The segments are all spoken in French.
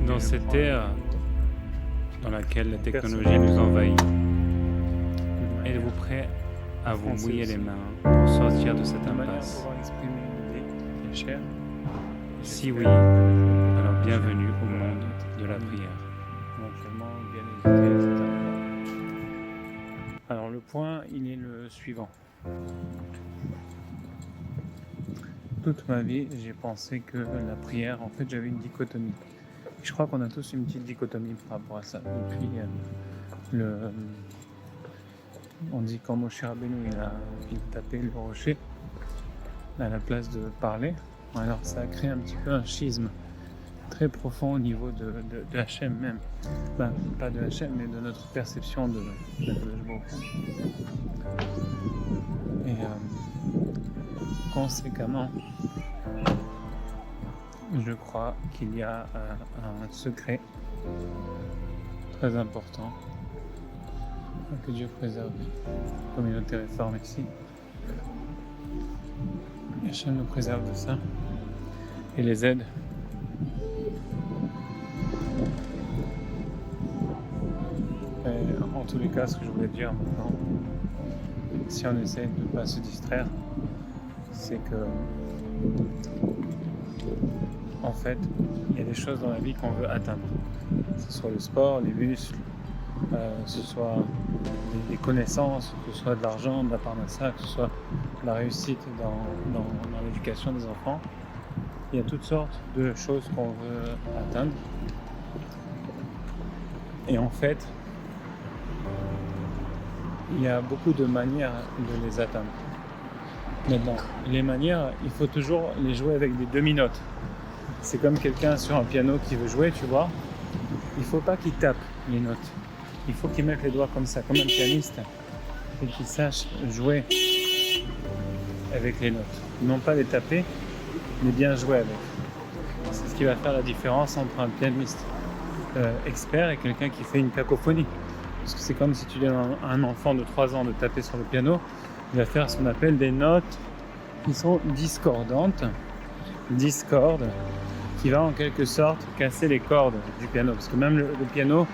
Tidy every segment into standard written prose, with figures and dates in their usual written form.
Dans cette ère dans laquelle la technologie nous envahit, êtes-vous prêt à vous mouiller les mains pour sortir de cette impasse? Si oui, alors bienvenue au monde de la prière. Alors le point, il est le suivant. Toute ma vie, j'ai pensé que la prière, en fait, j'avais une dichotomie. Je crois qu'on a tous une petite dichotomie par rapport à ça. Depuis on dit quand Moshe Rabbeinu il tapait le rocher à la place de parler, alors ça a créé un petit peu un schisme très profond au niveau de Hachem même. Pas de Hachem, mais de notre perception de Kadosh Baruch Hu. Et conséquemment, je crois qu'il y a un secret très important que Dieu préserve. Communauté réforme ici. Hachem nous préserve de ça et les aide. En tous les cas, ce que je voulais dire maintenant, si on essaie de ne pas se distraire, c'est que en fait, il y a des choses dans la vie qu'on veut atteindre. Que ce soit le sport, les muscles, que ce soit des connaissances, que ce soit de l'argent, de la parnassa, que ce soit la réussite dans l'éducation des enfants. Il y a toutes sortes de choses qu'on veut atteindre. Et en fait, il y a beaucoup de manières de les atteindre. Maintenant, les manières, il faut toujours les jouer avec des demi-notes. C'est comme quelqu'un sur un piano qui veut jouer, tu vois. Il ne faut pas qu'il tape les notes. Il faut qu'il mette les doigts comme ça, comme un pianiste, et qu'il sache jouer avec les notes. Non pas les taper, mais bien jouer avec. C'est ce qui va faire la différence entre un pianiste expert et quelqu'un qui fait une cacophonie. Parce que c'est comme si tu dis à un enfant de 3 ans de taper sur le piano, il va faire ce qu'on appelle des notes qui sont discordantes, qui va en quelque sorte casser les cordes du piano. Parce que même le piano,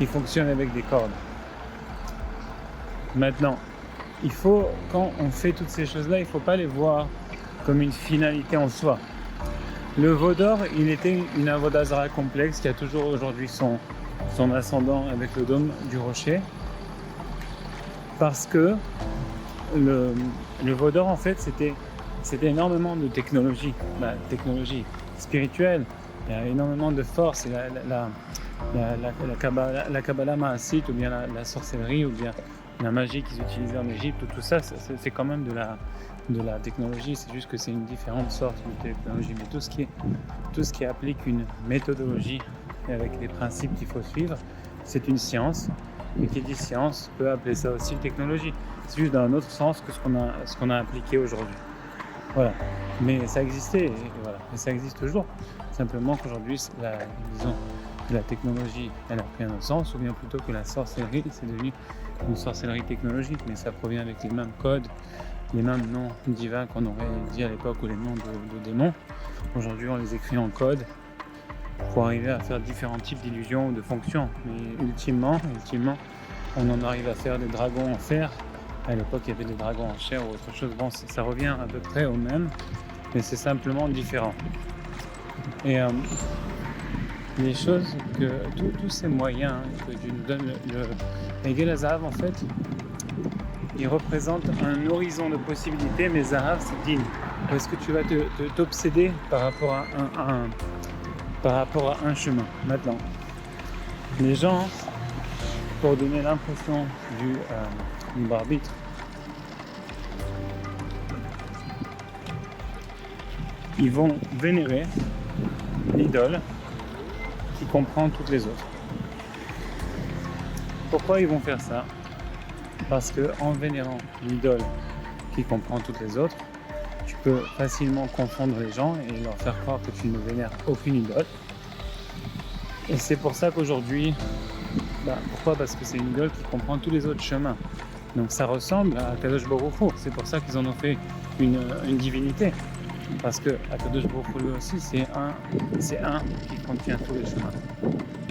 il fonctionne avec des cordes. Maintenant, il faut, quand on fait toutes ces choses-là, il ne faut pas les voir comme une finalité en soi. Le veau d'or, il était une avoda zara complexe qui a toujours aujourd'hui son ascendant avec le dôme du rocher, parce que le veau d'or, en fait, c'était énormément de technologie, spirituelle. Il y a énormément de force. Et la Kabbalah Maasite, ou bien la sorcellerie, ou bien la magie qu'ils utilisaient en Égypte, tout ça, c'est quand même de la technologie. C'est juste que c'est une différente sorte de technologie. Mais tout ce qui applique une méthodologie avec des principes qu'il faut suivre, c'est une science. Et qui dit science peut appeler ça aussi technologie. C'est juste dans un autre sens que ce qu'on a appliqué aujourd'hui. Voilà. Mais ça existait, et voilà. Et ça existe toujours. Simplement qu'aujourd'hui, la technologie, elle a pris un autre sens, ou bien plutôt que la sorcellerie, c'est devenu une sorcellerie technologique, mais ça provient avec les mêmes codes, les mêmes noms divins qu'on aurait dit à l'époque, ou les noms de démons. Aujourd'hui, on les écrit en code pour arriver à faire différents types d'illusions ou de fonctions. Mais ultimement, on en arrive à faire des dragons en fer. À l'époque, il y avait des dragons en chair ou autre chose. Bon, ça revient à peu près au même, mais c'est simplement différent. Et les choses que tous ces moyens que Dieu nous donne, le Zahav, en fait, il représente un horizon de possibilités, mais Zahav, c'est digne. Est-ce que tu vas t'obséder par rapport à un chemin? Maintenant, les gens, pour donner l'impression du libre arbitre, ils vont vénérer l'idole qui comprend toutes les autres. Pourquoi ils vont faire ça? Parce que en vénérant l'idole qui comprend toutes les autres, tu peux facilement confondre les gens et leur faire croire que tu ne vénères aucune idole. Et c'est pour ça qu'aujourd'hui, pourquoi? Parce que c'est une idole qui comprend tous les autres chemins. Donc ça ressemble à Kadosh Baruch Hu. C'est pour ça qu'ils en ont fait une divinité. Parce que Akadosh Baruch Hu aussi, c'est un qui contient tous les chemins.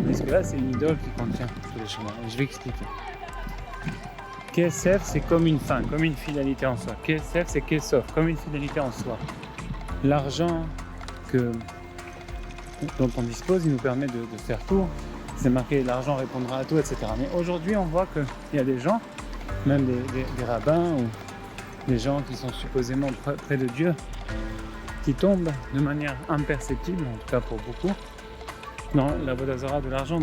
Parce que là, c'est une idole qui contient tous les chemins. Et je vais expliquer. Kesef, c'est comme une fin, comme une finalité en soi. Kesef, c'est Kesof, comme une finalité en soi. L'argent dont on dispose, il nous permet de faire tout. C'est marqué l'argent répondra à tout, etc. Mais aujourd'hui, on voit qu'il y a des gens, même des rabbins ou des gens qui sont supposément près de Dieu, qui tombent de manière imperceptible, en tout cas pour beaucoup, dans la vodazara de l'argent,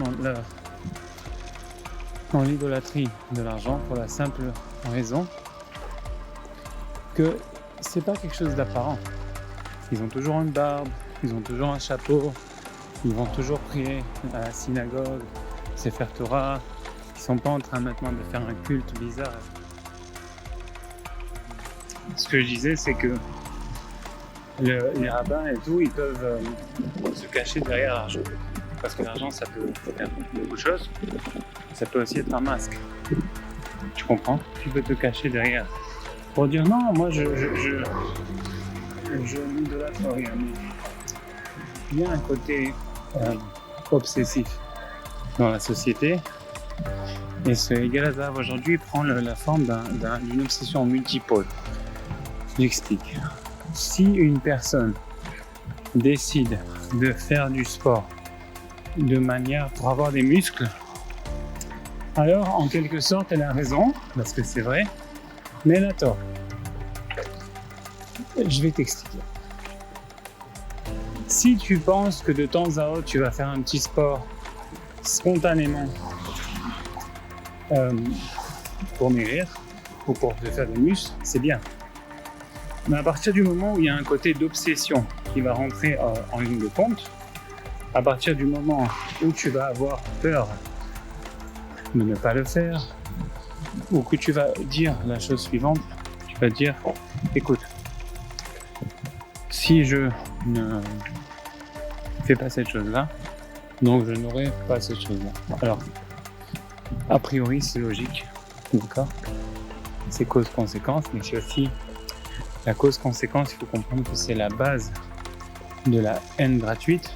dans l'idolâtrie de l'argent, pour la simple raison que c'est pas quelque chose d'apparent. Ils ont toujours une barbe, ils ont toujours un chapeau, ils vont toujours prier à la synagogue, Sefer Torah, ils sont pas en train maintenant de faire un culte bizarre. Ce que je disais, c'est que les rabbins et tout, ils peuvent se cacher derrière l'argent. Parce que l'argent, ça peut faire beaucoup de choses. Ça peut aussi être un masque. Tu comprends? Tu peux te cacher derrière. Pour dire non, moi je m'idolâtre rien. Il y a un côté obsessif dans la société. Et ce Egalazav aujourd'hui prend la forme d'une obsession multipole. J'explique. Si une personne décide de faire du sport de manière pour avoir des muscles, alors en quelque sorte elle a raison, parce que c'est vrai, mais elle a tort. Je vais t'expliquer. Si tu penses que de temps à autre tu vas faire un petit sport spontanément pour maigrir ou pour te faire des muscles, c'est bien. Mais à partir du moment où il y a un côté d'obsession qui va rentrer en ligne de compte, à partir du moment où tu vas avoir peur de ne pas le faire, ou que tu vas dire la chose suivante, tu vas dire, écoute, si je ne fais pas cette chose-là, donc je n'aurai pas cette chose-là. Alors, a priori, c'est logique, d'accord? C'est cause-conséquence, mais c'est aussi la cause-conséquence, il faut comprendre que c'est la base de la haine gratuite,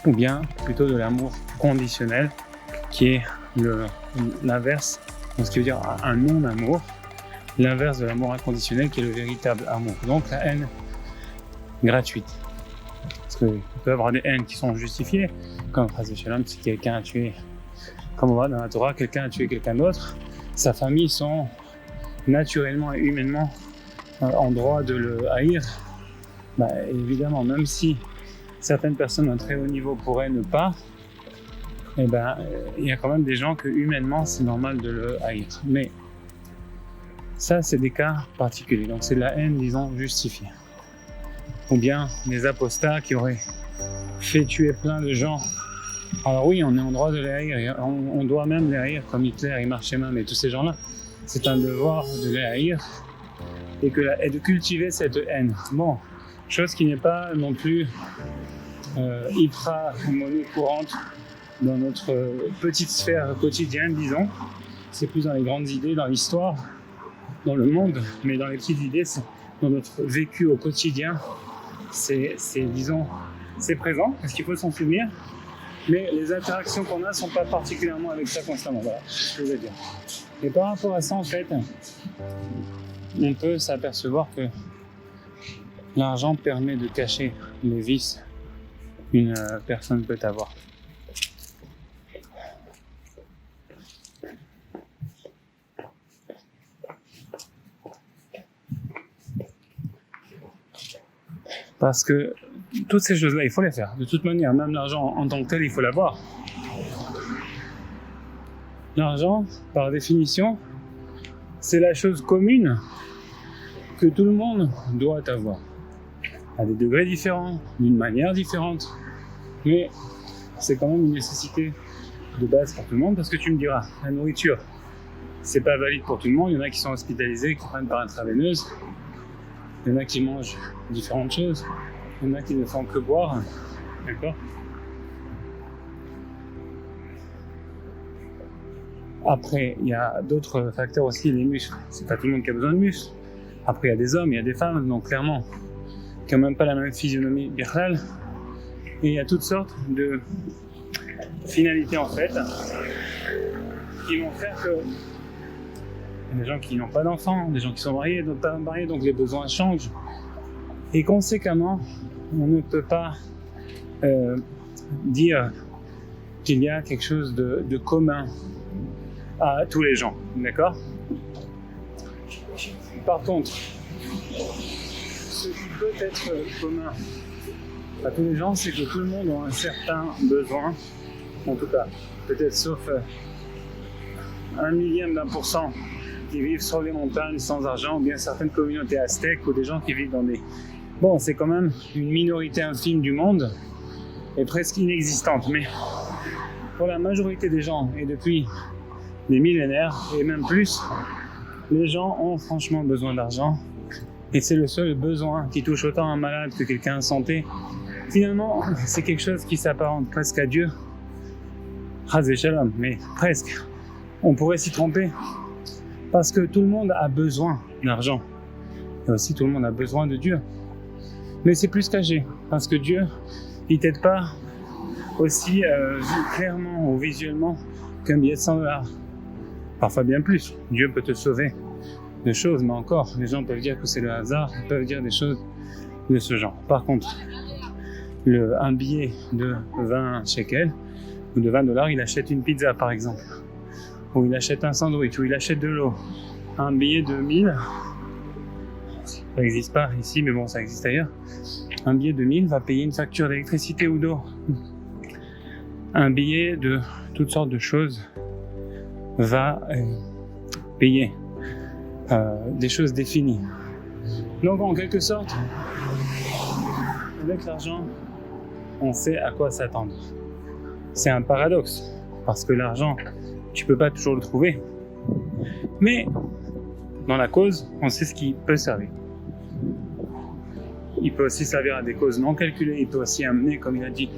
ou bien plutôt de l'amour conditionnel, qui est l'inverse, ce qui veut dire un non-amour, l'inverse de l'amour inconditionnel qui est le véritable amour. Donc la haine gratuite. Parce qu'il peut y avoir des haines qui sont justifiées, comme si quelqu'un a tué, comme on voit dans la Torah, quelqu'un a tué quelqu'un d'autre, sa famille sont naturellement et humainement en droit de le haïr. Évidemment, même si certaines personnes à un très haut niveau pourraient ne pas, il y a quand même des gens que humainement c'est normal de le haïr. Mais ça, c'est des cas particuliers. Donc c'est de la haine, disons, justifiée. Ou bien des apostats qui auraient fait tuer plein de gens. Alors oui, on est en droit de les haïr. On doit même les haïr, comme Hitler, Imar Shemam et tous ces gens-là. C'est un devoir de les haïr et de cultiver cette haine. Bon, chose qui n'est pas non plus hyper monnaie courante dans notre petite sphère quotidienne, disons. C'est plus dans les grandes idées, dans l'histoire, dans le monde, mais dans les petites idées, dans notre vécu au quotidien, c'est présent, parce qu'il faut s'en souvenir, mais les interactions qu'on a ne sont pas particulièrement avec ça constamment. Voilà, c'est ce que je veux dire. Et par rapport à ça, en fait, on peut s'apercevoir que l'argent permet de cacher les vices qu'une personne peut avoir. Parce que toutes ces choses-là, il faut les faire. De toute manière, même l'argent en tant que tel, il faut l'avoir. L'argent, par définition, c'est la chose commune que tout le monde doit avoir. À des degrés différents, d'une manière différente. Mais c'est quand même une nécessité de base pour tout le monde, parce que tu me diras, la nourriture, c'est pas valide pour tout le monde. Il y en a qui sont hospitalisés, qui prennent par intraveineuse. Il y en a qui mangent différentes choses. Il y en a qui ne font que boire. D'accord ? Après, il y a d'autres facteurs aussi, les muscles. C'est pas tout le monde qui a besoin de muscles. Après, il y a des hommes, il y a des femmes. Donc clairement, qui n'ont même pas la même physionomie birlal. Et il y a toutes sortes de finalités en fait qui vont faire que des gens qui n'ont pas d'enfants, des gens qui sont mariés, d'autres pas mariés, donc les besoins changent. Et conséquemment, on ne peut pas dire qu'il y a quelque chose de commun à tous les gens, d'accord? Par contre, ce qui peut être commun à tous les gens, c'est que tout le monde a un certain besoin, en tout cas, peut-être sauf 1/1000% qui vivent sur les montagnes sans argent, ou bien certaines communautés aztèques, ou des gens qui vivent dans des... Bon, c'est quand même une minorité infime du monde, et presque inexistante, mais pour la majorité des gens, et depuis des millénaires, et même plus, les gens ont franchement besoin d'argent, et c'est le seul besoin qui touche autant un malade que quelqu'un en santé. Finalement, c'est quelque chose qui s'apparente presque à Dieu, Chas v'Shalom, mais presque. On pourrait s'y tromper, parce que tout le monde a besoin d'argent, et aussi tout le monde a besoin de Dieu. Mais c'est plus caché, parce que Dieu, il t'aide pas aussi clairement ou visuellement qu'un billet de $100. Parfois bien plus. Dieu peut te sauver de choses, mais encore, les gens peuvent dire que c'est le hasard, ils peuvent dire des choses de ce genre. Par contre, un billet de 20 shekels ou de $20, il achète une pizza par exemple, ou il achète un sandwich, ou il achète de l'eau. Un billet de 1000, ça n'existe pas ici, mais bon, ça existe ailleurs. Un billet de 1000 va payer une facture d'électricité ou d'eau. Un billet de toutes sortes de choses va payer des choses définies. Donc en quelque sorte, avec l'argent, on sait à quoi s'attendre. C'est un paradoxe, parce que l'argent, tu peux pas toujours le trouver. Mais dans la cause, on sait ce qui peut servir. Il peut aussi servir à des causes non calculées. Il peut aussi amener, comme il a dit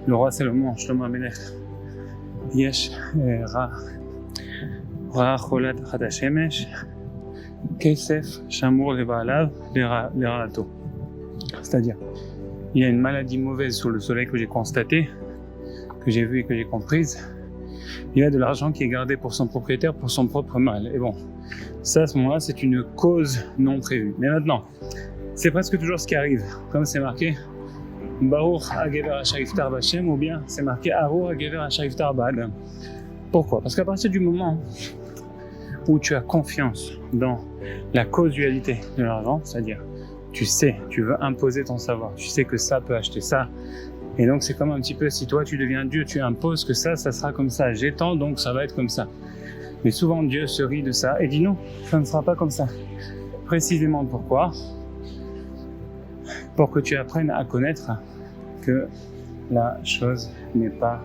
le roi Salomon, Shlomo Amelech, Yesh Ra Cholat Hadashemesh, Kesef Shamur Levaalav Leraato. C'est-à-dire, il y a une maladie mauvaise sur le soleil que j'ai constatée, que j'ai vue et que j'ai comprise. Il y a de l'argent qui est gardé pour son propriétaire, pour son propre mal. Et bon, ça, à ce moment-là, c'est une cause non prévue. Mais maintenant, c'est presque toujours ce qui arrive. Comme c'est marqué, Baruch HaGever HaShariftar B'Hashem, ou bien c'est marqué Arur HaGever HaShariftar B'Adam. Pourquoi? Parce qu'à partir du moment où tu as confiance dans la causalité de l'argent, c'est-à-dire, tu sais, tu veux imposer ton savoir, tu sais que ça peut acheter ça, et donc c'est comme un petit peu si toi tu deviens Dieu, tu imposes que ça sera comme ça, j'étends donc ça va être comme ça. Mais souvent Dieu se rit de ça et dit non, ça ne sera pas comme ça. Précisément pourquoi? Pour que tu apprennes à connaître que la chose n'est pas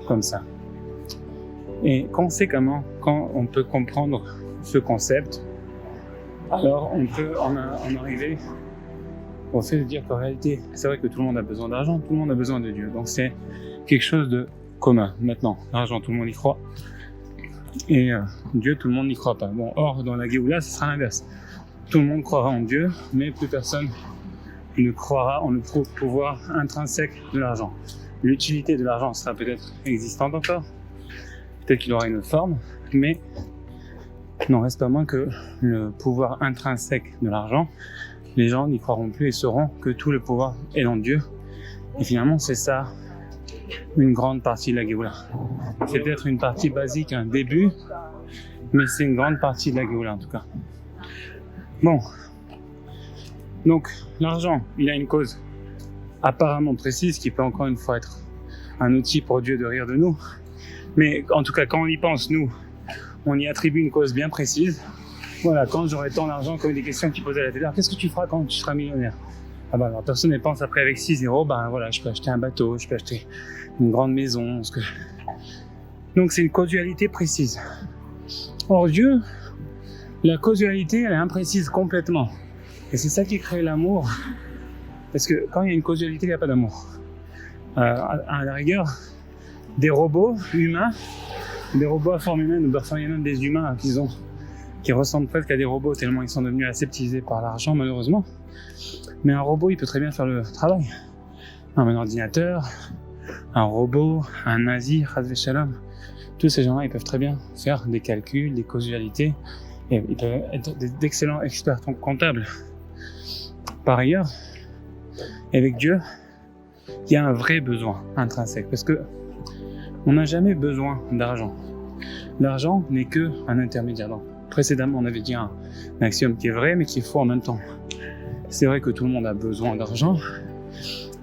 comme ça. Et conséquemment, quand on peut comprendre ce concept, alors on peut en arriver au fait de dire qu'en réalité, c'est vrai que tout le monde a besoin d'argent, tout le monde a besoin de Dieu. Donc c'est quelque chose de commun. Maintenant, l'argent, tout le monde y croit. Et Dieu, tout le monde n'y croit pas. Bon, or, dans la Géoula, ce sera l'inverse. Tout le monde croira en Dieu, mais plus personne ne croira en le pouvoir intrinsèque de l'argent. L'utilité de l'argent sera peut-être existante encore, peut-être qu'il aura une autre forme, mais il n'en reste pas moins que le pouvoir intrinsèque de l'argent, les gens n'y croiront plus et sauront que tout le pouvoir est dans Dieu. Et finalement, c'est ça une grande partie de la Géoula. C'est peut-être une partie basique, un début, mais c'est une grande partie de la Géoula en tout cas. Bon, donc l'argent, il a une cause apparemment précise qui peut encore une fois être un outil pour Dieu de rire de nous. Mais en tout cas, quand on y pense, nous, on y attribue une cause bien précise. Voilà, quand j'aurai tant d'argent, comme des questions qui posaient à la télé, qu'est-ce que tu feras quand tu seras millionnaire? Ah bah alors personne ne pense après avec 6 €, ben voilà, je peux acheter un bateau, je peux acheter une grande maison. Donc c'est une causalité précise. Or Dieu, la causalité, elle est imprécise complètement. Et c'est ça qui crée l'amour. Parce que quand il y a une causalité, il n'y a pas d'amour. À la rigueur, des robots humains, des robots à forme humaine, ou parfois il y a même des humains qui ont qui ressemblent presque à des robots tellement ils sont devenus aseptisés par l'argent malheureusement. Mais un robot, il peut très bien faire le travail. Un ordinateur, un robot, un nazi, Chas Shalom, tous ces gens-là, ils peuvent très bien faire des calculs, des causalités, et ils peuvent être d'excellents experts comptables. Par ailleurs, avec Dieu, il y a un vrai besoin intrinsèque, parce que on n'a jamais besoin d'argent. L'argent n'est que un intermédiaire. Donc, précédemment, on avait dit un axiome qui est vrai, mais qui est faux en même temps. C'est vrai que tout le monde a besoin d'argent,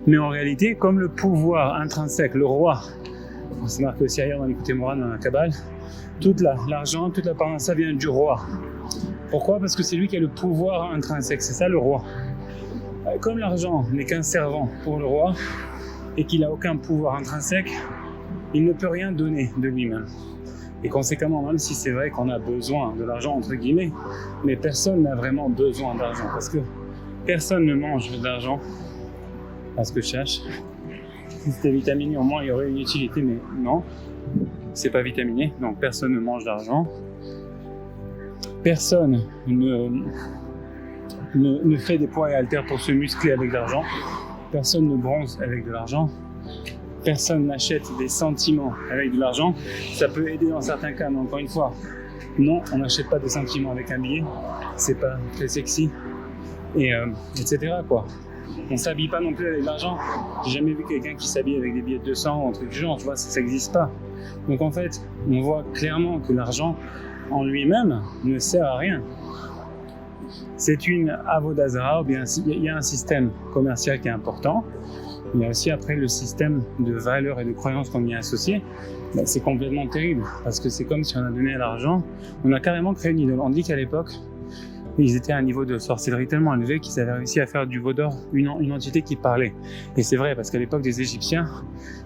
mais en réalité, comme le pouvoir intrinsèque, le roi, c'est marqué aussi ailleurs dans l'Écoute Moran, dans la Kabbale, l'argent, toute la parnassa vient du roi. Pourquoi ? Parce que c'est lui qui a le pouvoir intrinsèque, c'est ça le roi. Comme l'argent n'est qu'un servant pour le roi et qu'il n'a aucun pouvoir intrinsèque, il ne peut rien donner de lui-même. Et conséquemment, même si c'est vrai qu'on a besoin de l'argent, entre guillemets, mais personne n'a vraiment besoin d'argent, parce que personne ne mange de l'argent, à ce que je cherche. Si c'était vitaminé, au moins il y aurait une utilité, mais non, c'est pas vitaminé, donc personne ne mange d'argent. Personne ne fait des poids et haltères pour se muscler avec de l'argent. Personne ne bronze avec de l'argent. Personne n'achète des sentiments avec de l'argent. Ça peut aider dans certains cas, mais encore une fois, non, on n'achète pas des sentiments avec un billet. C'est pas très sexy, etc. quoi. On s'habille pas non plus avec de l'argent. J'ai jamais vu quelqu'un qui s'habille avec des billets de 200 ou un truc du genre, tu vois, ça n'existe pas. Donc en fait, on voit clairement que l'argent en lui-même ne sert à rien. C'est une avodazara, ou bien il y a un système commercial qui est important. Il y a aussi après le système de valeurs et de croyances qu'on y a associé. Ben, c'est complètement terrible, parce que c'est comme si on a donné l'argent, on a carrément créé une idole. On dit qu'à l'époque, ils étaient à un niveau de sorcellerie tellement élevé qu'ils avaient réussi à faire du veau d'or une entité qui parlait. Et c'est vrai, parce qu'à l'époque des Égyptiens,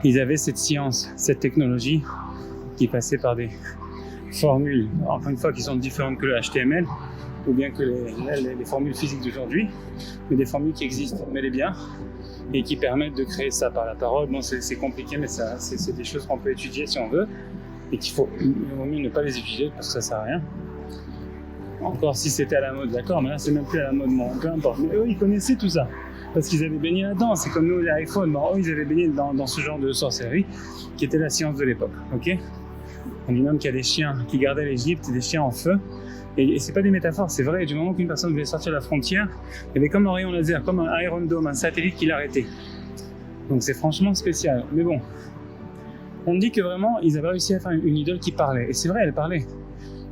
ils avaient cette science, cette technologie qui passait par des formules, encore une fois, qui sont différentes que le HTML, ou bien que les formules physiques d'aujourd'hui, mais des formules qui existent bel et bien, et qui permettent de créer ça par la parole. Bon, c'est compliqué, mais c'est des choses qu'on peut étudier si on veut, et qu'il vaut mieux ne pas les étudier, parce que ça sert à rien. Encore si c'était à la mode, d'accord, mais là c'est même plus à la mode, bon, peu importe. Mais eux, ils connaissaient tout ça, parce qu'ils avaient baigné là-dedans. C'est comme nous, les iPhones, bon, eux, ils avaient baigné dans ce genre de sorcellerie, qui était la science de l'époque, ok ? On dit même qu'il y a des chiens qui gardaient l'Égypte, des chiens en feu, et c'est pas des métaphores, c'est vrai. Du moment qu'une personne voulait sortir de la frontière, il y avait comme un rayon laser, comme un Iron Dome, un satellite qui l'arrêtait. Donc c'est franchement spécial, mais bon. On dit que vraiment, ils avaient réussi à faire une idole qui parlait, et c'est vrai, elle parlait.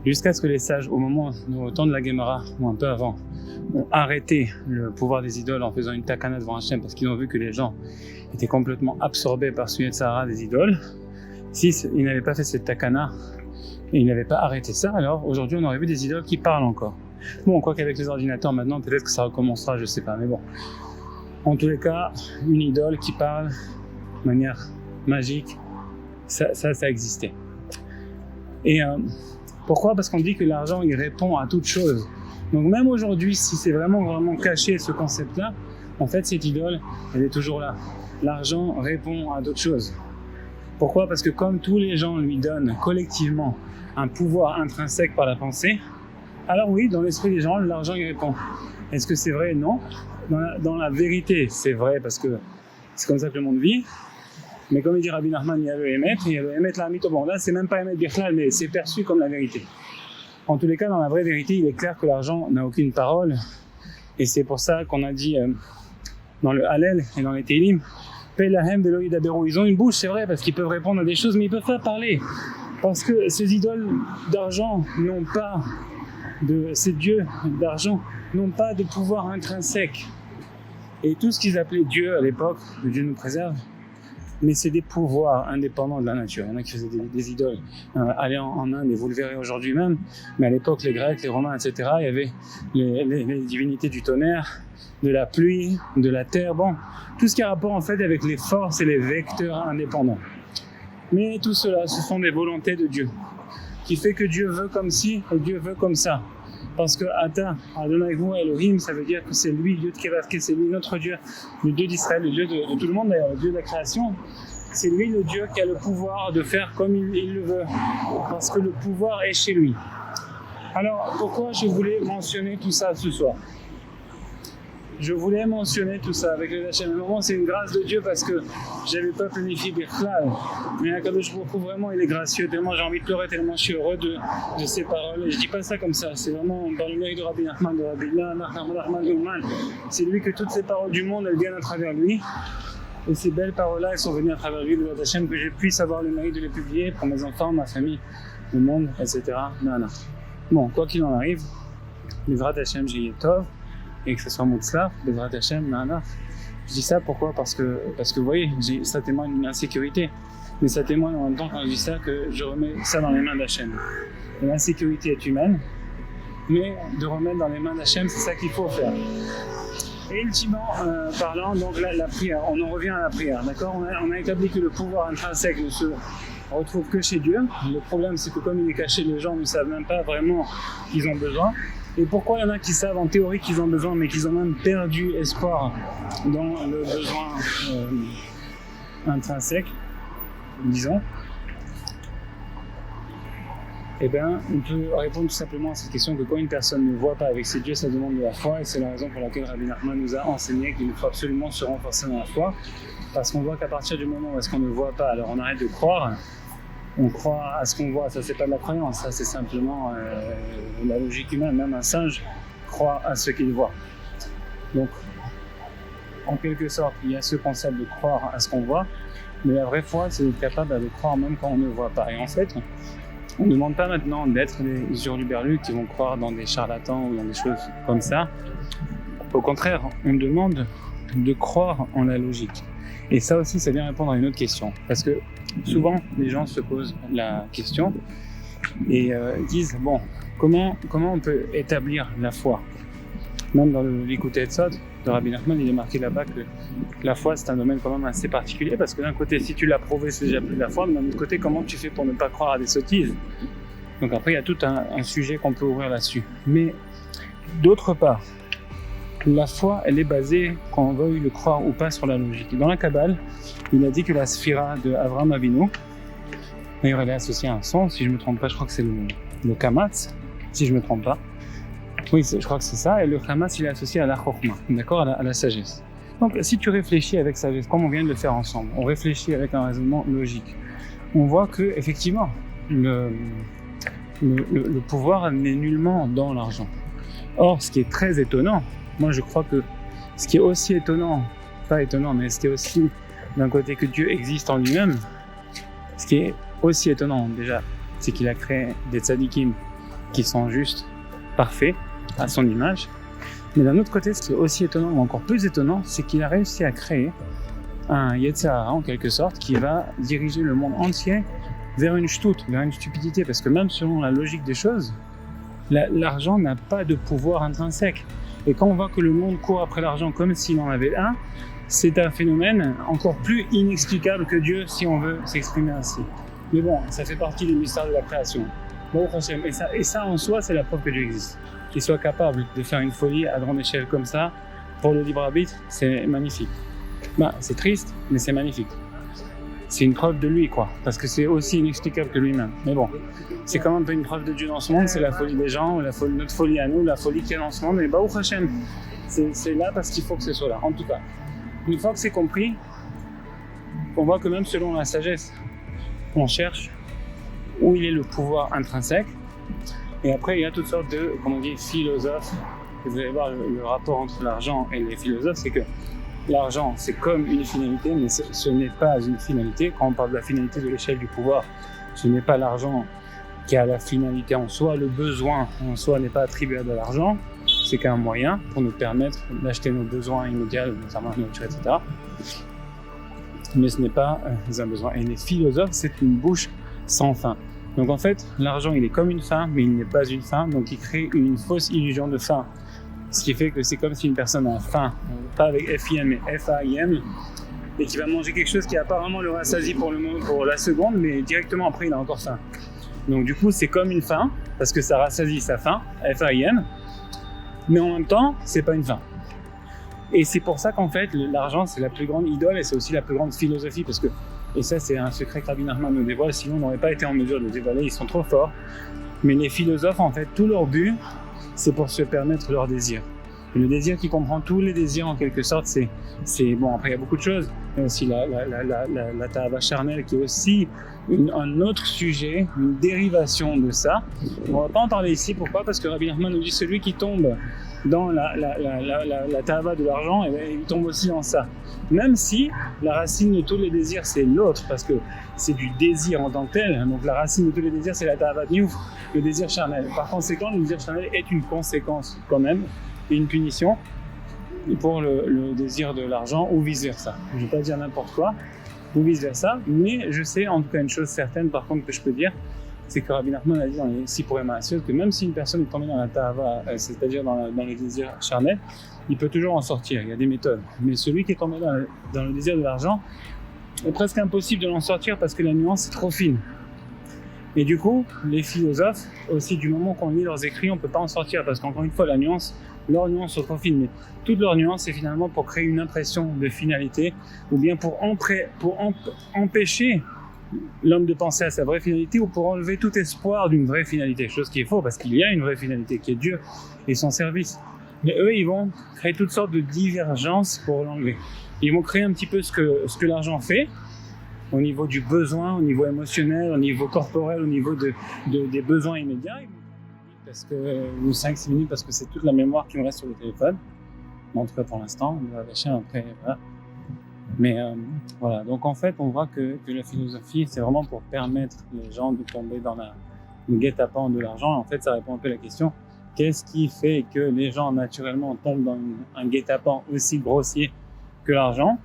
Jusqu'à ce que les sages, au temps de la Gemara, ou un peu avant, ont arrêté le pouvoir des idoles en faisant une takana devant Hachem, parce qu'ils ont vu que les gens étaient complètement absorbés par ce Yetzara des idoles. S'ils n'avaient pas fait cette takana, et ils n'avaient pas arrêté ça, alors aujourd'hui on aurait vu des idoles qui parlent encore. Bon, quoi qu'avec les ordinateurs maintenant, peut-être que ça recommencera, je sais pas, mais bon. En tous les cas, une idole qui parle de manière magique, ça existait. Et pourquoi ? Parce qu'on dit que l'argent, il répond à toute chose. Donc même aujourd'hui, si c'est vraiment caché ce concept-là, en fait, cette idole, elle est toujours là. L'argent répond à d'autres choses. Pourquoi ? Parce que comme tous les gens lui donnent collectivement un pouvoir intrinsèque par la pensée, alors oui, dans l'esprit des gens, l'argent y répond. Est-ce que c'est vrai ? Non. Dans la vérité, c'est vrai, parce que c'est comme ça que le monde vit. Mais comme il dit Rabbi Nachman, il y a le Emet, il y a le Emet la Mito. Bon, là, c'est même pas Emet Birklal, mais c'est perçu comme la vérité. En tous les cas, dans la vraie vérité, il est clair que l'argent n'a aucune parole. Et c'est pour ça qu'on a dit dans le Hallel et dans les Télim, Pelahem Veloïd Aberu. Ils ont une bouche, c'est vrai, parce qu'ils peuvent répondre à des choses, mais ils peuvent pas parler. Parce que ces idoles d'argent n'ont pas ces dieux d'argent n'ont pas de pouvoir intrinsèque. Et tout ce qu'ils appelaient Dieu à l'époque, que Dieu nous préserve, mais c'est des pouvoirs indépendants de la nature. Il y en a qui faisaient des idoles. Allez en Inde, et vous le verrez aujourd'hui même, mais à l'époque, les Grecs, les Romains, etc., il y avait les divinités du tonnerre, de la pluie, de la terre, bon, tout ce qui a rapport en fait avec les forces et les vecteurs indépendants. Mais tout cela, ce sont des volontés de Dieu, qui fait que Dieu veut comme ci et Dieu veut comme ça. Parce que Ata, Adonai-Hu Elohim, ça veut dire que c'est lui, Dieu de Kevaske, c'est lui notre Dieu, le Dieu d'Israël, le Dieu de tout le monde d'ailleurs, le Dieu de la création. C'est lui le Dieu qui a le pouvoir de faire comme il le veut, parce que le pouvoir est chez lui. Alors, pourquoi je voulais mentionner tout ça ce soir? Je voulais mentionner tout ça avec le Hachem. Vraiment, c'est une grâce de Dieu parce que j'avais pas planifié Birklal. Mais Akadosh Baruch Hu, vraiment, il est gracieux. Tellement j'ai envie de pleurer, tellement je suis heureux de ces paroles. Et je dis pas ça comme ça. C'est vraiment par le mérite de Rabbi Nachman, de Rabbi Nachman. C'est lui que toutes ces paroles du monde, elles viennent à travers lui. Et ces belles paroles-là, elles sont venues à travers lui, de Hachem, que je puisse avoir le mérite de les publier pour mes enfants, ma famille, le monde, etc. Non. Bon, quoi qu'il en arrive, Bezrat Hachem, j'y ai tov. Et que ce soit Moutzlach, Bezrat Hachem, nana. Je dis ça pourquoi? Parce que vous voyez, ça témoigne d'une insécurité. Mais ça témoigne en même temps quand je dis ça que je remets ça dans les mains d'Hachem. L'insécurité est humaine, mais de remettre dans les mains d'Hachem, c'est ça qu'il faut faire. Et ultimement, parlant, donc la prière, on en revient à la prière, d'accord? On a établi que le pouvoir intrinsèque ne se retrouve que chez Dieu. Le problème, c'est que comme il est caché, les gens ne savent même pas vraiment qu'ils ont besoin. Et pourquoi il y en a qui savent en théorie qu'ils ont besoin, mais qu'ils ont même perdu espoir dans le besoin intrinsèque, disons? Eh bien, on peut répondre tout simplement à cette question que quand une personne ne voit pas avec ses dieux, ça demande de la foi, et c'est la raison pour laquelle Rabbi Nachman nous a enseigné qu'il faut absolument se renforcer dans la foi, parce qu'on voit qu'à partir du moment où est-ce qu'on ne voit pas, alors on arrête de croire. On croit à ce qu'on voit, ça c'est pas de la croyance, ça c'est simplement la logique humaine. Même un singe croit à ce qu'il voit. Donc, en quelque sorte, il y a ce concept de croire à ce qu'on voit, mais la vraie foi, c'est d'être capable de croire même quand on ne voit pas. Et en fait, on ne demande pas maintenant d'être des hurluberlus qui vont croire dans des charlatans ou dans des choses comme ça. Au contraire, on demande de croire en la logique. Et ça aussi, ça vient répondre à une autre question. Parce que souvent, les gens se posent la question et disent, bon, comment on peut établir la foi? Même dans le Likutei Etzot de Rabbi Nachman, il est marqué là-bas que la foi, c'est un domaine quand même assez particulier, parce que d'un côté, si tu l'as prouvé, c'est déjà plus de la foi, mais d'un autre côté, comment tu fais pour ne pas croire à des sottises? Donc après, il y a tout un sujet qu'on peut ouvrir là-dessus. Mais d'autre part, la foi, elle est basée, qu'on veuille le croire ou pas, sur la logique. Dans la Kabbale, il a dit que la sphira de Avraham Avinu, d'ailleurs elle est associée à un son, si je ne me trompe pas, je crois que c'est le Kamatz, si je ne me trompe pas. Oui, je crois que c'est ça, et le Kamatz, il est associé à la Chokhma, d'accord, à la sagesse. Donc si tu réfléchis avec sagesse, comme on vient de le faire ensemble, on réfléchit avec un raisonnement logique, on voit que effectivement le pouvoir n'est nullement dans l'argent. Or, ce qui est très étonnant, moi je crois que ce qui est aussi étonnant, pas étonnant, mais ce qui est aussi d'un côté que Dieu existe en lui-même, ce qui est aussi étonnant déjà, c'est qu'il a créé des tzadikim qui sont juste parfaits à son image. Mais d'un autre côté, ce qui est aussi étonnant, ou encore plus étonnant, c'est qu'il a réussi à créer un Yetzer Hara, en quelque sorte, qui va diriger le monde entier vers une shtout, vers une stupidité, parce que même selon la logique des choses, l'argent n'a pas de pouvoir intrinsèque. Et quand on voit que le monde court après l'argent comme s'il en avait un, c'est un phénomène encore plus inexplicable que Dieu, si on veut s'exprimer ainsi. Mais bon, ça fait partie du mystère de la création. Bon, et ça en soi, c'est la preuve que Dieu existe. Qu'il soit capable de faire une folie à grande échelle comme ça, pour le libre arbitre, c'est magnifique. C'est triste, mais c'est magnifique. C'est une preuve de lui, quoi, parce que c'est aussi inexplicable que lui-même. Mais bon, c'est quand même un peu une preuve de Dieu dans ce monde, c'est la folie des gens, notre folie à nous, la folie qu'il y a dans ce monde, et Baruch Hashem, c'est là parce qu'il faut que ce soit là. En tout cas, une fois que c'est compris, on voit que même selon la sagesse, on cherche où il est le pouvoir intrinsèque, et après il y a toutes sortes de, comme on dit, philosophes. Vous allez voir le rapport entre l'argent et les philosophes, c'est que l'argent, c'est comme une finalité, mais ce n'est pas une finalité. Quand on parle de la finalité de l'échelle du pouvoir, ce n'est pas l'argent qui a la finalité en soi. Le besoin en soi n'est pas attribué à de l'argent. C'est qu'un moyen pour nous permettre d'acheter nos besoins immédiats, notamment la nourriture, etc. Mais ce n'est pas un besoin. Et les philosophes, c'est une bouche sans fin. Donc en fait, l'argent, il est comme une fin, mais il n'est pas une fin. Donc il crée une fausse illusion de fin. Ce qui fait que c'est comme si une personne a faim, pas avec F-I-M, mais F-A-I-M, et qui va manger quelque chose qui apparemment le rassasie pour la seconde, mais directement après il a encore faim. Donc du coup c'est comme une faim, parce que ça rassasie sa faim, F-A-I-M, mais en même temps c'est pas une faim. Et c'est pour ça qu'en fait l'argent c'est la plus grande idole et c'est aussi la plus grande philosophie, parce que, et ça c'est un secret que Rabbi Nachman nous dévoile, sinon on n'aurait pas été en mesure de le dévoiler, ils sont trop forts. Mais les philosophes, en fait, tout leur but, c'est pour se permettre leur désir. Et le désir qui comprend tous les désirs, en quelque sorte, c'est bon, après il y a beaucoup de choses. Il y a aussi la tahava charnelle qui est aussi un autre sujet, une dérivation de ça. On ne va pas en parler ici, pourquoi? Parce que Rabbi Nachman nous dit celui qui tombe dans la tahava de l'argent, et bien, il tombe aussi dans ça. Même si la racine de tous les désirs, c'est l'autre, parce que c'est du désir en tant que tel. Donc la racine de tous les désirs, c'est la tahava niouf, le désir charnel. Par conséquent, le désir charnel est une conséquence quand même, et une punition pour le désir de l'argent ou vice-versa. Je ne vais pas dire n'importe quoi, ou vice-versa, mais je sais en tout cas une chose certaine par contre que je peux dire, c'est que Rabbi Nachman a dit dans les 6 poèmes massieux que même si une personne est tombée dans la tahava, c'est-à-dire dans le désir charnel, il peut toujours en sortir, il y a des méthodes. Mais celui qui est tombé dans le désir de l'argent, est presque impossible de l'en sortir parce que la nuance est trop fine. Et du coup, les philosophes, aussi du moment qu'on lit leurs écrits, on ne peut pas en sortir parce qu'encore une fois, leur nuance est trop fine. Mais toute leur nuance, c'est finalement pour créer une impression de finalité ou bien pour empêcher l'homme de penser à sa vraie finalité ou pour enlever tout espoir d'une vraie finalité. Chose qui est faux parce qu'il y a une vraie finalité qui est Dieu et son service. Mais eux, ils vont créer toutes sortes de divergences pour l'enlever. Ils vont créer un petit peu ce que l'argent fait, au niveau du besoin, au niveau émotionnel, au niveau corporel, au niveau des besoins immédiats. Parce que, ou 5-6 minutes, parce que c'est toute la mémoire qui me reste sur le téléphone. En tout cas pour l'instant, on va lâcher après, voilà. Mais voilà, donc en fait, on voit que la philosophie, c'est vraiment pour permettre les gens de tomber dans le guet-apens de l'argent. Et en fait, ça répond un peu à la question, qu'est-ce qui fait que les gens naturellement tombent dans un guet-apens aussi grossier que l'argent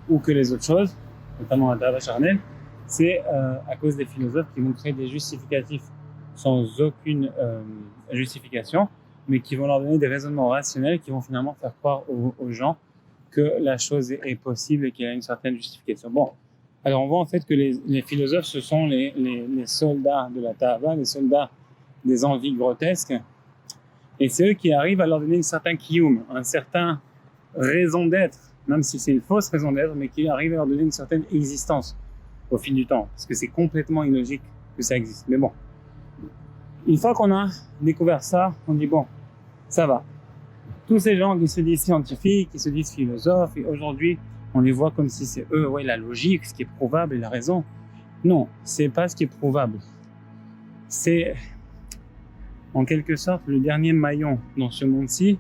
ou que les autres choses, notamment la tahava charnelle? C'est à cause des philosophes qui vont créer des justificatifs sans aucune justification, mais qui vont leur donner des raisonnements rationnels qui vont finalement faire croire aux gens que la chose est possible et qu'il y a une certaine justification. Bon, alors on voit en fait que les philosophes, ce sont les soldats de la tahava, les soldats des envies grotesques, et c'est eux qui arrivent à leur donner une certaine kiyum, un certain raison d'être, même si c'est une fausse raison d'être, mais qui arrive à leur donner une certaine existence au fil du temps, parce que c'est complètement illogique que ça existe. Mais bon, une fois qu'on a découvert ça, on dit bon, ça va. Tous ces gens qui se disent scientifiques, qui se disent philosophes, et aujourd'hui, on les voit comme si c'est eux, ouais, la logique, ce qui est prouvable et la raison. Non, c'est pas ce qui est prouvable. C'est, en quelque sorte, le dernier maillon dans ce monde-ci.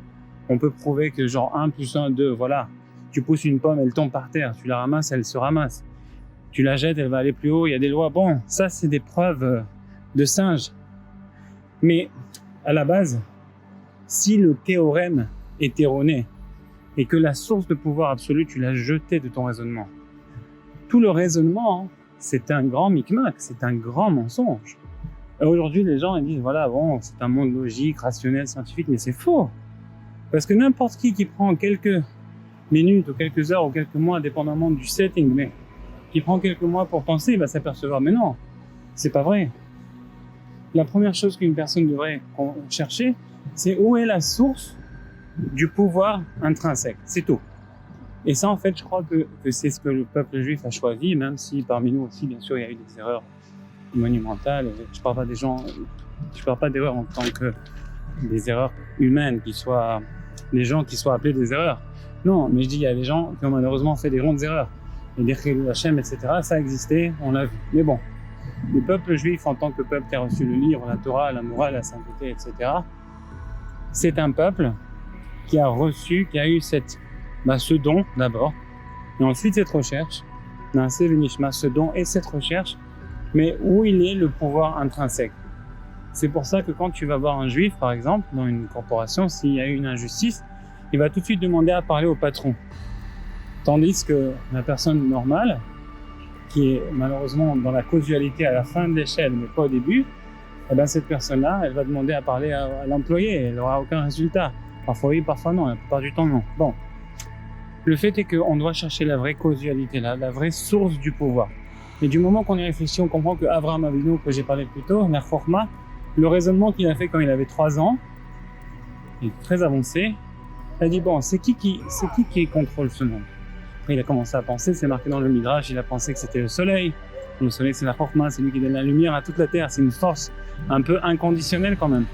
On peut prouver que genre 1 + 1, 2, voilà. Tu pousses une pomme, elle tombe par terre. Tu la ramasses, elle se ramasse. Tu la jettes, elle va aller plus haut. Il y a des lois. Bon, ça, c'est des preuves de singe. Mais, à la base, si le théorème est erroné et que la source de pouvoir absolu, tu l'as jeté de ton raisonnement, tout le raisonnement, c'est un grand micmac, c'est un grand mensonge. Et aujourd'hui, les gens ils disent, voilà, bon, c'est un monde logique, rationnel, scientifique, mais c'est faux. Parce que n'importe qui prend quelques minutes ou quelques heures ou quelques mois, dépendamment du setting, mais qui prend quelques mois pour penser, il va s'apercevoir, mais non, c'est pas vrai. La première chose qu'une personne devrait chercher, c'est où est la source du pouvoir intrinsèque, c'est tout. Et ça, en fait, je crois que c'est ce que le peuple juif a choisi, même si parmi nous aussi, bien sûr, il y a eu des erreurs monumentales. Je parle pas d'erreurs en tant que des erreurs humaines, des gens qui soient appelés des erreurs. Non, mais je dis, il y a des gens qui ont malheureusement fait des grandes erreurs. Et des Chilul Hashem, etc., ça a existé, on l'a vu. Mais bon, le peuple juif, en tant que peuple qui a reçu le livre, la Torah, la morale, la sainteté, etc., c'est un peuple qui a eu ce don d'abord, et ensuite cette recherche, ce don et cette recherche, mais où il est le pouvoir intrinsèque. C'est pour ça que quand tu vas voir un juif, par exemple, dans une corporation, s'il y a eu une injustice, il va tout de suite demander à parler au patron. Tandis que la personne normale, qui est malheureusement dans la causalité à la fin de l'échelle, mais pas au début, eh ben cette personne-là, elle va demander à parler à l'employé, elle n'aura aucun résultat. Parfois oui, parfois non, la plupart du temps non. Bon, le fait est qu'on doit chercher la vraie causalité, la vraie source du pouvoir. Et du moment qu'on y réfléchit, on comprend que Abraham Avinu, que j'ai parlé plus tôt, la Chorma, le raisonnement qu'il a fait quand il avait 3 ans, est très avancé. Il a dit bon, c'est qui contrôle ce monde? Après, il a commencé à penser, c'est marqué dans le Midrash, il a pensé que c'était le soleil. Le soleil, c'est la Chokhmah, c'est lui qui donne la lumière à toute la terre. C'est une force un peu inconditionnelle quand même.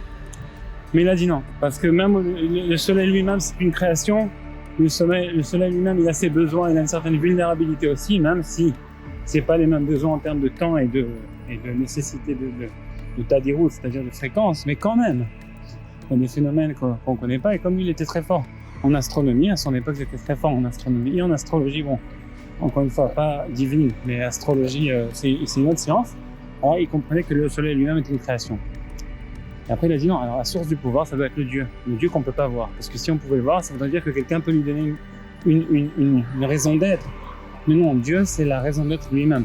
Mais il a dit non, parce que même le soleil lui-même, c'est une création. Le soleil lui-même, il a ses besoins, il a une certaine vulnérabilité aussi, même si c'est pas les mêmes besoins en termes de temps et de nécessité de tadirout, c'est-à-dire de fréquence, mais quand même, il y a des phénomènes qu'on ne connaît pas, et comme lui, il était très fort en astronomie, à son époque, il était très fort en astronomie et en astrologie, bon, encore une fois, pas divine, mais astrologie, c'est une autre science. Alors, il comprenait que le soleil lui-même était une création. Et après, il a dit non, alors la source du pouvoir, ça doit être le Dieu qu'on ne peut pas voir. Parce que si on pouvait le voir, ça voudrait dire que quelqu'un peut lui donner une raison d'être. Mais non, Dieu, c'est la raison d'être lui-même.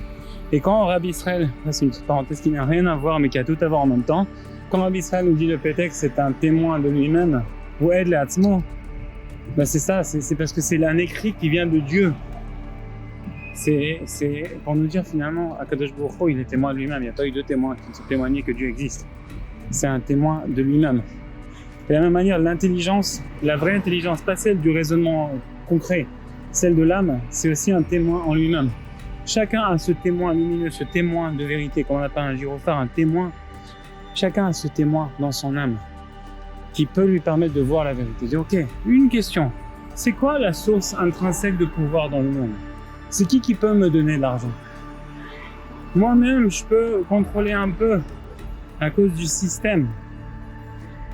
Et quand Rabbi Israël, là c'est une petite parenthèse qui n'a rien à voir, mais qui a tout à voir en même temps, quand Rabbi Israël nous dit le pétek, c'est un témoin de lui-même, ou aide l'atzmo, ben c'est ça, c'est parce que c'est un écrit qui vient de Dieu. C'est pour nous dire finalement, Akadosh Baruch Hu, il est témoin de lui-même. Il n'y a pas eu deux témoins qui ont témoigné que Dieu existe. C'est un témoin de lui-même. De la même manière, l'intelligence, la vraie intelligence, pas celle du raisonnement concret, celle de l'âme, c'est aussi un témoin en lui-même. Chacun a ce témoin lumineux, ce témoin de vérité, comme on appelle un gyrophare, un témoin. Chacun a ce témoin dans son âme qui peut lui permettre de voir la vérité. Dire, ok, une question, c'est quoi la source intrinsèque de pouvoir dans le monde? C'est qui peut me donner de l'argent? Moi-même, je peux contrôler un peu à cause du système.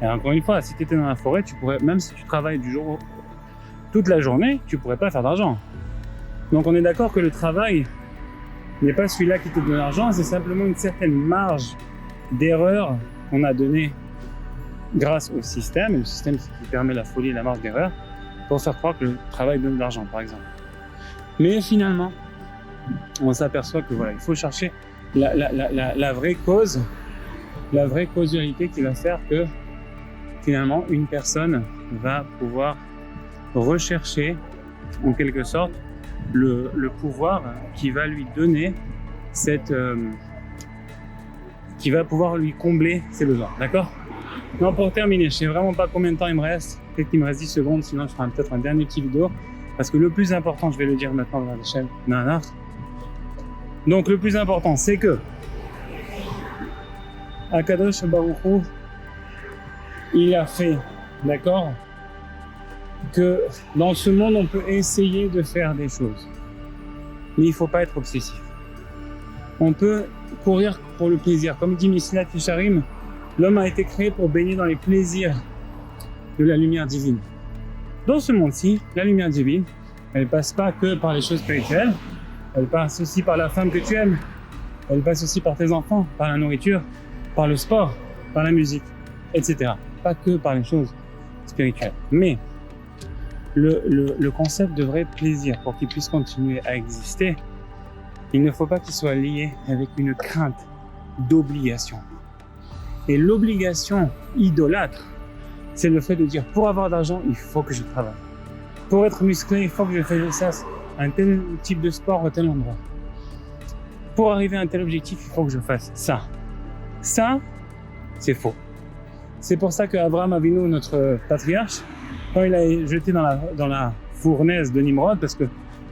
Et encore une fois, si tu étais dans la forêt, tu pourrais, même si tu travailles toute la journée, tu pourrais pas faire d'argent. Donc on est d'accord que le travail n'est pas celui-là qui te donne l'argent, c'est simplement une certaine marge d'erreur qu'on a donnée grâce au système. Et le système, c'est qui permet la folie et la marge d'erreur pour faire croire que le travail donne de l'argent, par exemple. Mais finalement, on s'aperçoit que voilà, il faut chercher la vraie cause, la vraie causalité qui va faire que finalement une personne va pouvoir rechercher en quelque sorte le pouvoir qui va lui donner qui va pouvoir lui combler ses besoins, d'accord? Non, pour terminer, je sais vraiment pas combien de temps il me reste, peut-être qu'il me reste 10 secondes, sinon je ferai peut-être un dernier petit vidéo. Parce que le plus important, je vais le dire maintenant dans la chaîne Nanar. Donc le plus important, c'est que Akadosh Baruch Hu, il a fait, d'accord, que dans ce monde, on peut essayer de faire des choses. Mais il ne faut pas être obsessif. On peut courir pour le plaisir. Comme dit Mesilat Yesharim, l'homme a été créé pour baigner dans les plaisirs de la lumière divine. Dans ce monde-ci, la lumière divine, elle passe pas que par les choses spirituelles, elle passe aussi par la femme que tu aimes, elle passe aussi par tes enfants, par la nourriture, par le sport, par la musique, etc. Pas que par les choses spirituelles. Mais le concept de vrai plaisir, pour qu'il puisse continuer à exister, il ne faut pas qu'il soit lié avec une crainte d'obligation. Et l'obligation idolâtre, c'est le fait de dire, pour avoir d'argent, il faut que je travaille. Pour être musclé, il faut que je fasse un tel type de sport à tel endroit. Pour arriver à un tel objectif, il faut que je fasse ça. Ça, c'est faux. C'est pour ça qu'Abraham Avinu, notre patriarche, quand il a jeté dans la fournaise de Nimrod, parce que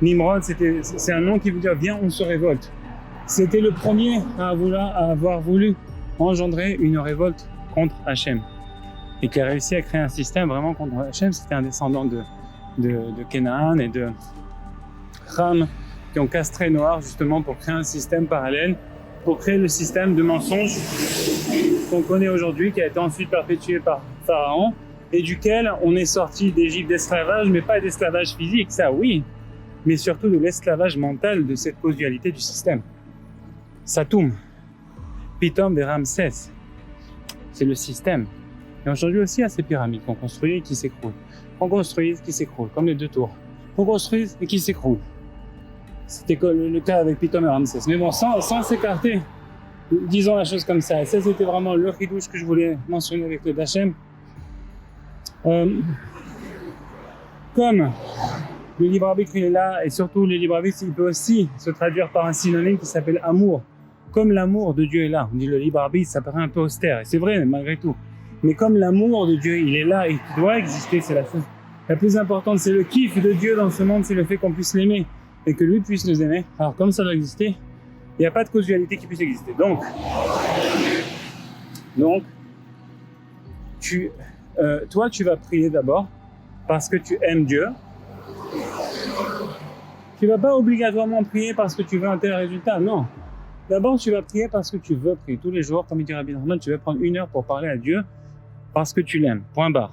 Nimrod, c'est un nom qui veut dire « viens, on se révolte ». C'était le premier à avoir voulu engendrer une révolte contre Hachem. Et qui a réussi à créer un système vraiment contre Hachem. C'était un descendant de Canaan et de Ham qui ont castré Noir justement pour créer un système parallèle, pour créer le système de mensonges qu'on connaît aujourd'hui, qui a été ensuite perpétué par Pharaon et duquel on est sorti d'Égypte d'esclavage, mais pas d'esclavage physique, ça oui, mais surtout de l'esclavage mental de cette causalité du système. Satoum, Pithom et Ramsès, c'est le système. Et aujourd'hui aussi, il y a ces pyramides qu'on construit et qui s'écroulent. Qu'on construise, qui s'écroulent, comme les deux tours. Qu'on construise et qui s'écroulent. C'était le cas avec Pithom et Ramsès. Mais bon, sans s'écarter, disons la chose comme ça. Et ça, c'était vraiment le chidouche que je voulais mentionner avec le Dachem. Comme le libre arbitre il est là, et surtout le libre arbitre, il peut aussi se traduire par un synonyme qui s'appelle amour. Comme l'amour de Dieu est là. On dit le libre arbitre, ça paraît un peu austère. Et c'est vrai, malgré tout. Mais comme l'amour de Dieu, il est là et il doit exister, c'est la chose la plus importante. C'est le kiff de Dieu dans ce monde, c'est le fait qu'on puisse l'aimer et que lui puisse nous aimer. Alors comme ça doit exister, Il n'y a pas de causalité qui puisse exister. Donc toi, tu vas prier d'abord parce que tu aimes Dieu. Tu ne vas pas obligatoirement prier parce que tu veux un tel résultat, non. D'abord, tu vas prier parce que tu veux prier. Tous les jours, comme il dit Rabbi Nachman, tu vas prendre 1 heure pour parler à Dieu parce que tu l'aimes. Point barre.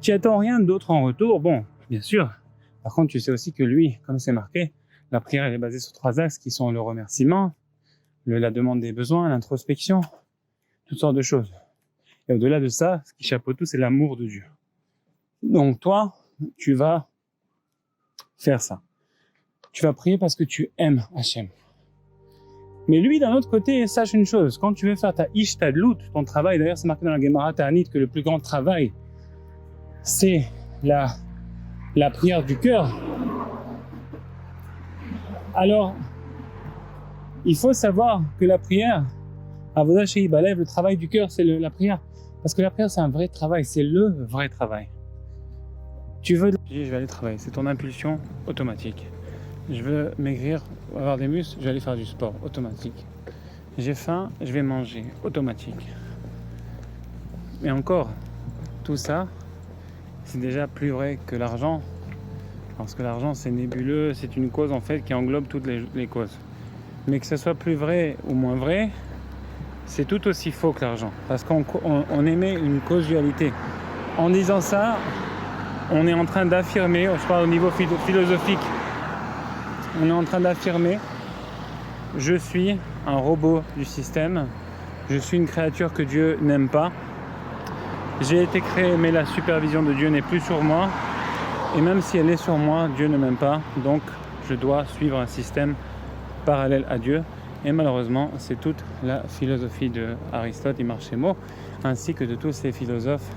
Tu n'attends rien d'autre en retour. Bon, bien sûr. Par contre, tu sais aussi que lui, comme c'est marqué, la prière elle est basée sur 3 axes qui sont le remerciement, la demande des besoins, l'introspection, toutes sortes de choses. Et au-delà de ça, ce qui chapeaute tout, c'est l'amour de Dieu. Donc toi, tu vas faire ça. Tu vas prier parce que tu aimes Hachem. Mais lui, d'un autre côté, sache une chose, quand tu veux faire ta ishtadlut, ton travail, d'ailleurs c'est marqué dans la Gemara Ta'anit que le plus grand travail, c'est la prière du cœur. Alors, il faut savoir que la prière, Avodah Shei Balev, le travail du cœur, c'est la prière. Parce que la prière, c'est un vrai travail, c'est le vrai travail. Tu veux, je vais aller travailler, c'est ton impulsion automatique. Je veux maigrir, avoir des muscles, je vais aller faire du sport, automatique. J'ai faim, je vais manger, automatique. Mais encore, tout ça, c'est déjà plus vrai que l'argent. Parce que l'argent, c'est nébuleux, c'est une cause en fait qui englobe toutes les causes. Mais que ce soit plus vrai ou moins vrai, c'est tout aussi faux que l'argent. Parce qu'on émet une causalité. En disant ça, on est en train d'affirmer, je parle au niveau philosophique, on est en train d'affirmer, je suis un robot du système, je suis une créature que Dieu n'aime pas, j'ai été créé mais la supervision de Dieu n'est plus sur moi, et même si elle est sur moi, Dieu ne m'aime pas, donc je dois suivre un système parallèle à Dieu. Et malheureusement, c'est toute la philosophie d'Aristote et Marchémo, ainsi que de tous ces philosophes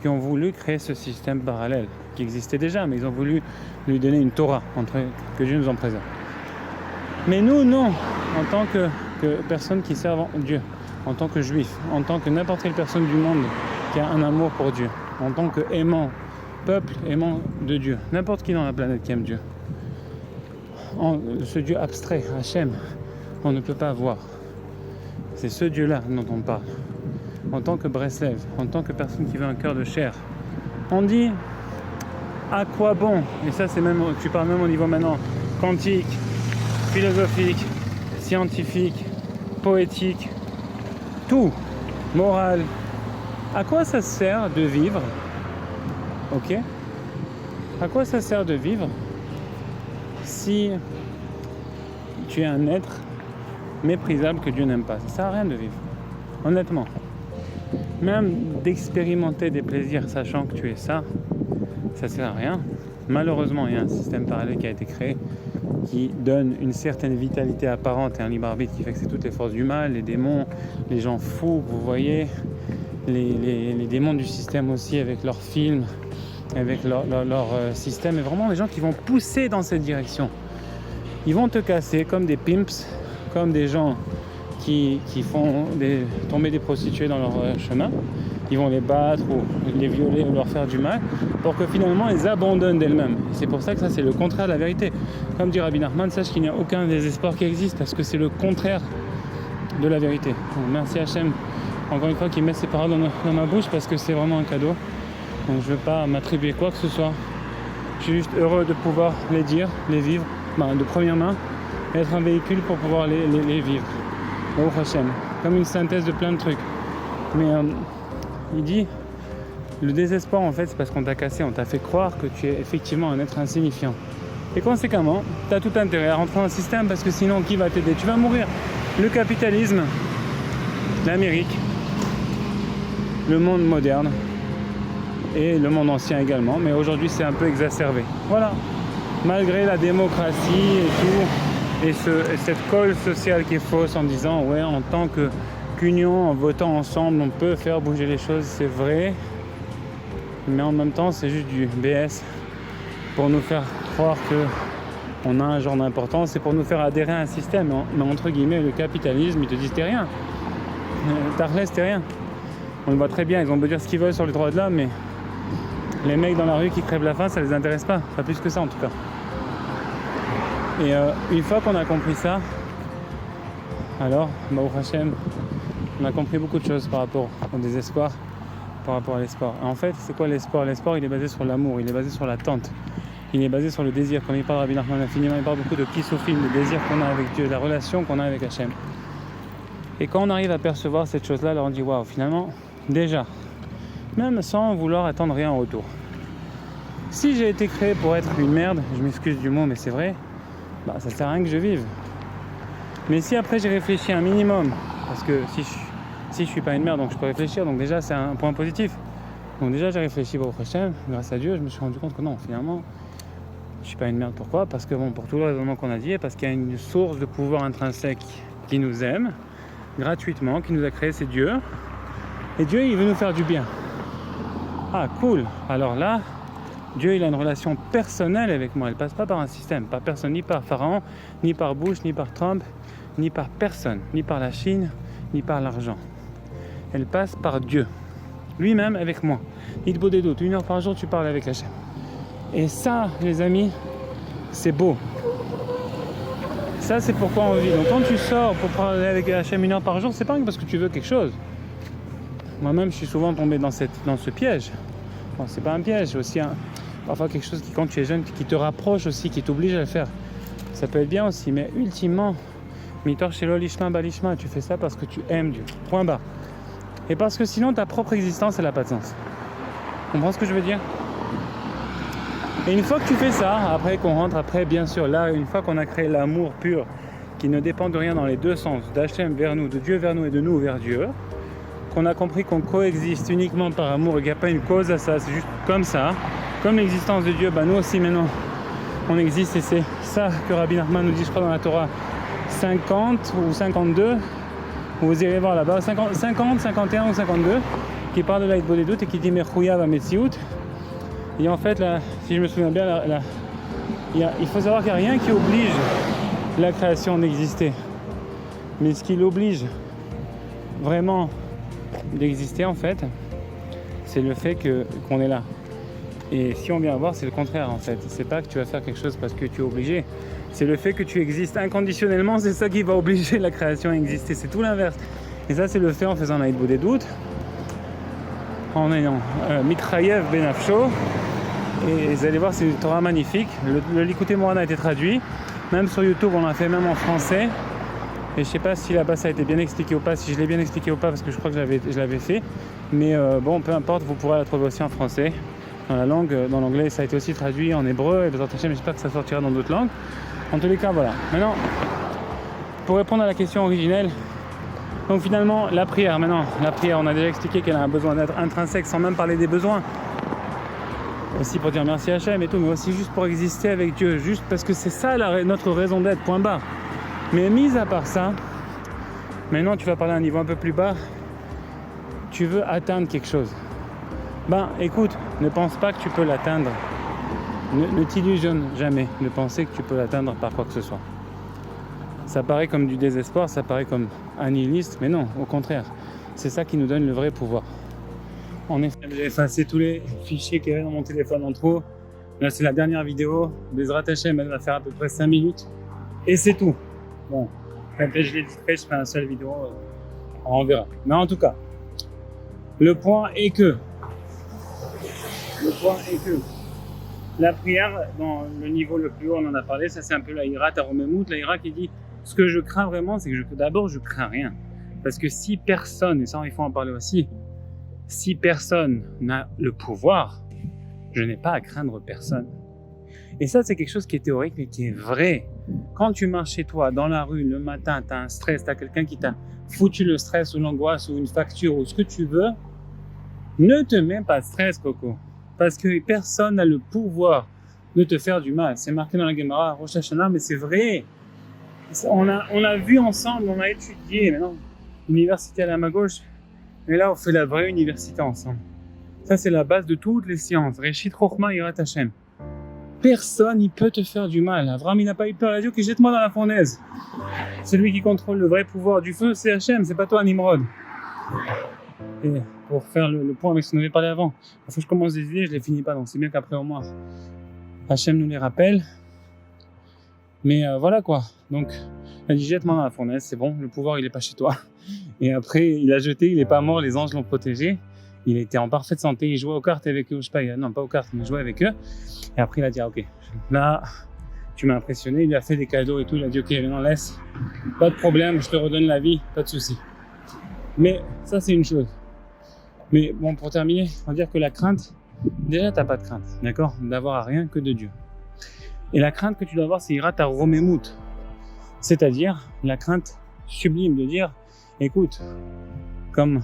qui ont voulu créer ce système parallèle, qui existait déjà, mais ils ont voulu lui donner une Torah, que Dieu nous en préserve. Mais nous, non, en tant que personnes qui servent Dieu, en tant que juifs, en tant que n'importe quelle personne du monde qui a un amour pour Dieu, en tant que peuple aimant de Dieu, n'importe qui dans la planète qui aime Dieu. Ce Dieu abstrait, Hachem, on ne peut pas voir. C'est ce Dieu-là dont on parle. En tant que Breslev, en tant que personne qui veut un cœur de chair, on dit à quoi bon, et ça c'est même, tu parles même au niveau maintenant quantique, philosophique, scientifique, poétique, tout, moral. À quoi ça sert de vivre? Ok? À quoi ça sert de vivre si tu es un être méprisable que Dieu n'aime pas? Ça sert à rien de vivre, honnêtement. Même d'expérimenter des plaisirs sachant que tu es ça sert à rien. Malheureusement, il y a un système parallèle qui a été créé qui donne une certaine vitalité apparente et un libre arbitre qui fait que c'est toutes les forces du mal, les démons, les gens fous, vous voyez, les démons du système aussi avec leurs films, avec leur système, et vraiment les gens qui vont pousser dans cette direction. Ils vont te casser comme des pimps, comme des gens qui font tomber des prostituées dans leur chemin. Ils vont les battre ou les violer ou leur faire du mal pour que finalement ils abandonnent d'elles-mêmes. C'est pour ça que ça c'est le contraire de la vérité. Comme dit Rabbi Nachman, sache qu'il n'y a aucun désespoir qui existe parce que c'est le contraire de la vérité. Donc, merci Hachem encore une fois qui met ces paroles dans ma bouche parce que c'est vraiment un cadeau. Donc je ne veux pas m'attribuer quoi que ce soit. Je suis juste heureux de pouvoir les dire, les vivre de première main et être un véhicule pour pouvoir les vivre. Baruch Hashem, comme une synthèse de plein de trucs. Mais il dit, le désespoir en fait c'est parce qu'on t'a cassé, on t'a fait croire que tu es effectivement un être insignifiant. Et conséquemment, tu as tout intérêt à rentrer dans le système parce que sinon qui va t'aider? Tu vas mourir. Le capitalisme, l'Amérique, le monde moderne et le monde ancien également, mais aujourd'hui c'est un peu exacerbé. Voilà, malgré la démocratie et tout, et cette colle sociale qui est fausse en disant ouais en tant qu'union, en votant ensemble on peut faire bouger les choses, c'est vrai, mais en même temps c'est juste du BS pour nous faire croire qu'on a un genre d'importance, c'est pour nous faire adhérer à un système, mais entre guillemets le capitalisme ils te disent t'es rien, Tarles t'es rien. On le voit très bien, ils ont beau dire ce qu'ils veulent sur les droits de l'homme, mais les mecs dans la rue qui crèvent la faim, ça les intéresse pas plus que ça en tout cas. Et une fois qu'on a compris ça, alors, Baruch Hashem, on a compris beaucoup de choses par rapport au désespoir, par rapport à l'espoir. En fait, c'est quoi l'espoir? L'espoir, il est basé sur l'amour, il est basé sur l'attente, il est basé sur le désir. Comme il parle Rabbi Nachman infiniment, il parle beaucoup de kisofim, le désir qu'on a avec Dieu, la relation qu'on a avec Hachem. Et quand on arrive à percevoir cette chose-là, alors on dit waouh, finalement, déjà, même sans vouloir attendre rien en retour. Si j'ai été créé pour être une merde, je m'excuse du mot, mais c'est vrai, bah ça sert à rien que je vive. Mais si après j'ai réfléchi un minimum, parce que si je suis pas une merde, donc je peux réfléchir, donc déjà c'est un point positif. Donc déjà j'ai réfléchi au prochain, grâce à Dieu, je me suis rendu compte que non, finalement, je suis pas une merde. Pourquoi? Parce que bon, pour tout le raisonnement qu'on a dit, parce qu'il y a une source de pouvoir intrinsèque qui nous aime, gratuitement, qui nous a créé, c'est Dieu. Et Dieu, il veut nous faire du bien. Ah, cool. Alors là, Dieu, il a une relation personnelle avec moi. Elle passe pas par un système, par personne, ni par Pharaon, ni par Bush, ni par Trump, ni par personne, ni par la Chine, ni par l'argent. Elle passe par Dieu, lui-même avec moi. Il te vaut des doutes. 1 heure par jour, tu parles avec Hachem. Et ça, les amis, c'est beau. Ça, c'est pourquoi on vit. Donc quand tu sors pour parler avec Hachem 1 heure par jour, c'est pas parce que tu veux quelque chose. Moi-même, je suis souvent tombé dans ce piège. Bon, c'est pas un piège, c'est aussi parfois quelque chose qui, quand tu es jeune, qui te rapproche aussi, qui t'oblige à le faire. Ça peut être bien aussi, mais ultimement, Mitor Shelo Lishma Balishma, tu fais ça parce que tu aimes Dieu. Point barre. Et parce que sinon, ta propre existence, elle n'a pas de sens. Tu comprends ce que je veux dire? Et une fois que tu fais ça, après qu'on rentre, après, bien sûr, là, une fois qu'on a créé l'amour pur, qui ne dépend de rien dans les deux sens, d'Hachem vers nous, de Dieu vers nous et de nous vers Dieu, qu'on a compris qu'on coexiste uniquement par amour et qu'il n'y a pas une cause à ça, c'est juste comme ça, comme l'existence de Dieu, bah nous aussi maintenant, on existe et c'est ça que Rabbi Nachman nous dit, je crois, dans la Torah 50 ou 52, vous irez voir là-bas, 50, 51 ou 52, qui parle de la Hitbo des doutes et qui dit Mechouya va Metsiout. Et en fait, là, si je me souviens bien, il faut savoir qu'il n'y a rien qui oblige la création d'exister. Mais ce qui l'oblige vraiment d'exister, en fait, c'est le fait qu'on est là. Et si on vient voir, c'est le contraire, en fait. C'est pas que tu vas faire quelque chose parce que tu es obligé. C'est le fait que tu existes inconditionnellement, c'est ça qui va obliger la création à exister. C'est tout l'inverse. Et ça, c'est le fait en faisant la Hitbo des doutes, en ayant Mitrayev Benafsho. Et vous allez voir, c'est une Torah magnifique. Le Likutei Moharan a été traduit. Même sur YouTube, on l'a fait même en français. Et je sais pas si là-bas ça a été bien expliqué ou pas, si je l'ai bien expliqué ou pas, parce que je crois que je l'avais fait. Mais bon, peu importe, vous pourrez la trouver aussi en français. Dans la langue, dans l'anglais, ça a été aussi traduit en hébreu. Et j'espère que ça sortira dans d'autres langues. En tous les cas, voilà. Maintenant, pour répondre à la question originelle, donc finalement, la prière, on a déjà expliqué qu'elle a un besoin d'être intrinsèque sans même parler des besoins. Aussi pour dire merci à Hachem et tout, mais aussi juste pour exister avec Dieu, juste parce que c'est ça notre raison d'être, point barre. Mais mis à part ça, maintenant tu vas parler à un niveau un peu plus bas, tu veux atteindre quelque chose. Ben écoute, ne pense pas que tu peux l'atteindre. Ne t'illusionne jamais de penser que tu peux l'atteindre par quoi que ce soit. Ça paraît comme du désespoir, ça paraît comme un nihiliste, mais non, au contraire. C'est ça qui nous donne le vrai pouvoir. En effet, j'ai effacé tous les fichiers qu'il y avait dans mon téléphone en trop. Là, c'est la dernière vidéo. Bezrat Hashem, elle va faire à peu près 5 minutes. Et c'est tout. Bon, après, je l'ai dit, je ferai une seule vidéo. On verra. Mais en tout cas, le point est que la prière, dans le niveau le plus haut, on en a parlé, ça c'est un peu la ira Taromemout, la ira qui dit ce que je crains vraiment, c'est que d'abord je crains rien. Parce que si personne, et ça il faut en parler aussi, si personne n'a le pouvoir, je n'ai pas à craindre personne. Et ça c'est quelque chose qui est théorique mais qui est vrai. Quand tu marches chez toi, dans la rue, le matin, tu as un stress, tu as quelqu'un qui t'a foutu le stress ou l'angoisse ou une facture ou ce que tu veux, ne te mets pas de stress, Coco. Parce que personne n'a le pouvoir de te faire du mal. C'est marqué dans la Gemara, Rosh Hashanah, mais c'est vrai. On a vu ensemble, on a étudié. Maintenant, l'université à ma gauche, mais là, on fait la vraie université ensemble. Ça, c'est la base de toutes les sciences. Reshit Chochma Yirat Hashem. Personne n'y peut te faire du mal. Avram, il n'a pas eu peur. Il a dit, ok, jette-moi dans la fournaise. Celui qui contrôle le vrai pouvoir du feu, c'est Hashem, c'est pas toi, Nimrod. Et pour faire le point avec ce qu'on avait parlé avant, il faut que je commence des idées, je les finis pas, donc c'est bien qu'après au moins Hachem nous les rappelle. Mais voilà quoi. Donc, il a dit jette-moi dans la fournaise, c'est bon, le pouvoir il est pas chez toi. Et après, il a jeté, il est pas mort, les anges l'ont protégé. Il était en parfaite santé, il jouait aux cartes avec eux, je sais pas, non pas aux cartes, mais il jouait avec eux. Et après, il a dit ah, ok, là, tu m'as impressionné, il lui a fait des cadeaux et tout, il a dit ok, maintenant laisse, pas de problème, je te redonne la vie, pas de souci. Mais ça, c'est une chose. Mais bon, pour terminer, on va dire que la crainte, déjà, t'as pas de crainte, d'accord, d'avoir rien que de Dieu. Et la crainte que tu dois avoir, c'est Hirat HaRomemut, c'est-à-dire la crainte sublime de dire, écoute, comme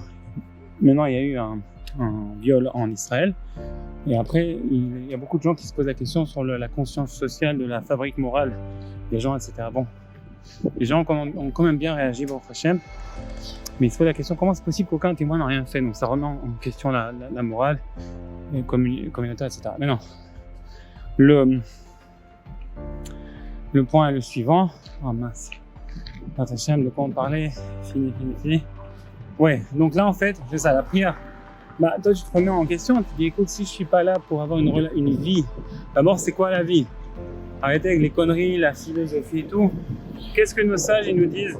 maintenant il y a eu un viol en Israël, et après il y a beaucoup de gens qui se posent la question sur la conscience sociale de la fabrique morale des gens, etc. Bon, les gens ont quand même bien réagi, bon, Hachem, mais il se pose la question comment c'est possible qu'aucun témoin n'a rien fait, donc ça remet en question la morale communautaire, etc. Mais non, le point est le suivant. Oh mince. Hachem, de quoi on parlait? Fini. Ouais, donc là en fait, c'est ça, la prière. Bah, toi tu te remets en question, tu te dis écoute, si je suis pas là pour avoir une vie, d'abord c'est quoi la vie? Arrêtez avec les conneries, la philosophie et tout. Qu'est-ce que nos sages ils nous disent?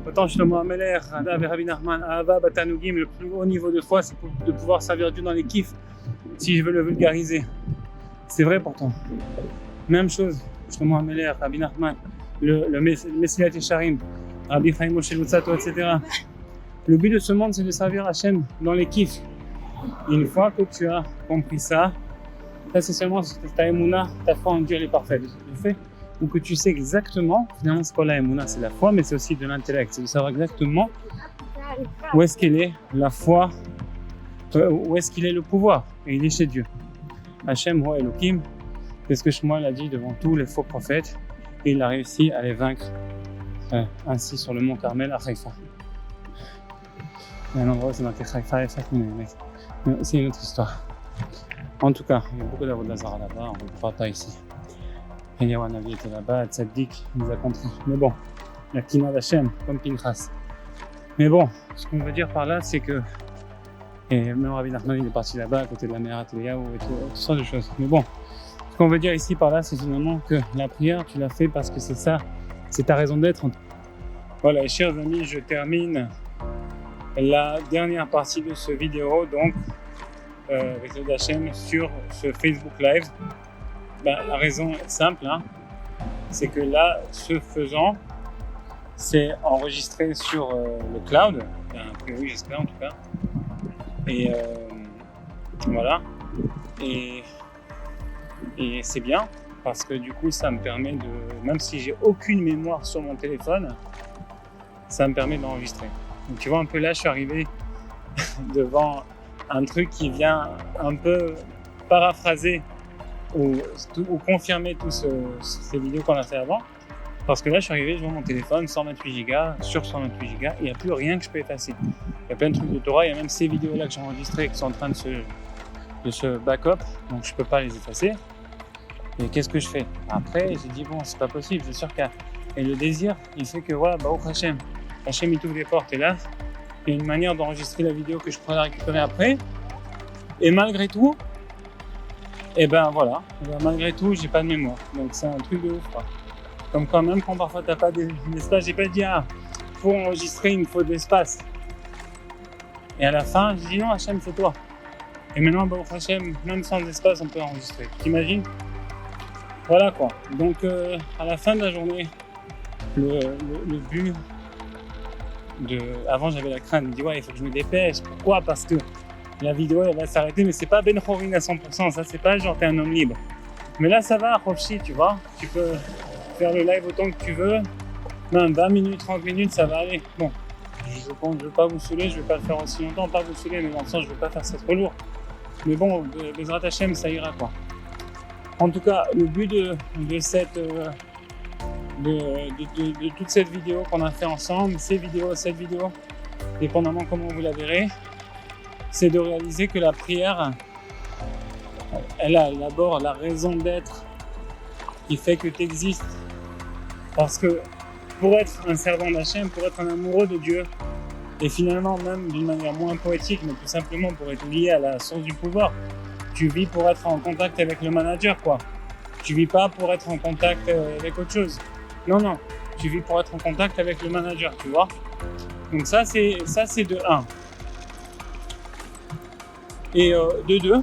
Autant Shlomo Ameler, Rada et Rabbi Nachman, Ahava Batanugim, le plus haut niveau de foi, c'est de pouvoir servir Dieu dans les kiffs, si je veux le vulgariser. C'est vrai pourtant. Même chose, Shlomo Ameler, Rabbi Nachman, le Messilat Yesharim, Rabbi Chaim Moshe Luzzatto, etc. Le but de ce monde, c'est de servir Hachem dans les kiffs. Et une fois que tu as compris ça c'est seulement ta émouna, ta foi en Dieu, elle est parfaite. Le fait ou que tu sais exactement, finalement, c'est quoi la émouna? C'est la foi, mais c'est aussi de l'intellect. C'est de savoir exactement où est-ce qu'elle est la foi, où est-ce qu'il est le pouvoir. Et il est chez Dieu. Hachem, Roi Elohim, c'est ce que Shmuel a dit devant tous les faux prophètes. Et il a réussi à les vaincre ainsi sur le mont Carmel à Haïfa. Il y a un endroit où c'est marqué Haïfa et Fatmine, mais c'est une autre histoire. En tout cas, il y a beaucoup d'Avodah Zarah là-bas, on ne le parle pas ici. Eliyahu Hanavi était là-bas, Tzaddik nous a compris. Mais bon, la Kina d'Hachem, comme Pinchas. Mais bon, ce qu'on veut dire par là, c'est que, et même Rabbi Nachman il est parti là-bas, à côté de la mer Eliyahu et toutes sortes de choses. Mais bon, ce qu'on veut dire ici par là, c'est finalement que la prière, tu l'as fait parce que c'est ça, c'est ta raison d'être. Voilà, chers amis, je termine la dernière partie de ce vidéo, donc, avec le Hachem sur ce Facebook Live. La raison est simple, hein, c'est que là, ce faisant, c'est enregistré sur le cloud, a priori j'espère en tout cas, et voilà, et c'est bien, parce que du coup ça me permet de, même si j'ai aucune mémoire sur mon téléphone, ça me permet d'enregistrer. Donc tu vois un peu là, je suis arrivé devant un truc qui vient un peu paraphraser ou confirmer toutes ces vidéos qu'on a fait avant, parce que là je suis arrivé, je vois mon téléphone 128 Go sur 128 Go, il n'y a plus rien que je peux effacer. Il y a plein de trucs de Torah, il y a même ces vidéos là que j'ai enregistrées qui sont en train de se back-up, donc je peux pas les effacer. Et qu'est-ce que je fais? Après j'ai dit bon, c'est pas possible, c'est sûr qu'il y a, et le désir il fait que voilà, Baruch Hashem, Hashem il t'ouvre les portes, et là il y a une manière d'enregistrer la vidéo que je pourrais la récupérer après, et malgré tout, et ben voilà, malgré tout, j'ai pas de mémoire. Donc c'est un truc de ouf, quoi. Comme quand même, quand parfois t'as pas d'espace, j'ai pas dit, faut enregistrer, il me faut de l'espace. Et à la fin, j'ai dit non, Hachem, c'est toi. Et maintenant, bah, Hachem, même sans espace, on peut enregistrer. T'imagines? Voilà quoi. Donc à la fin de la journée, le but avant j'avais la crainte, je me dis ouais, il faut que je me dépêche. Pourquoi? Parce que la vidéo elle va s'arrêter, mais c'est pas Ben Chorin à 100%, ça c'est pas genre t'es un homme libre. Mais là ça va, Roshi, tu vois, tu peux faire le live autant que tu veux, même 20 minutes, 30 minutes, ça va aller. Bon, je veux pas vous saouler, je vais pas le faire aussi longtemps, pas vous saouler, mais dans le sens je veux pas faire ça trop lourd. Mais bon, Bezrat Hashem, ça ira quoi. En tout cas, le but de toute cette vidéo qu'on a fait ensemble, cette vidéo, dépendamment comment vous la verrez, c'est de réaliser que la prière, elle a d'abord la raison d'être qui fait que tu existes. Parce que pour être un servant d'Hachem, pour être un amoureux de Dieu, et finalement même d'une manière moins poétique, mais tout simplement pour être lié à la source du pouvoir, tu vis pour être en contact avec le manager, quoi. Tu vis pas pour être en contact avec autre chose. Non, tu vis pour être en contact avec le manager, tu vois. Donc ça c'est de 1. Et de 2,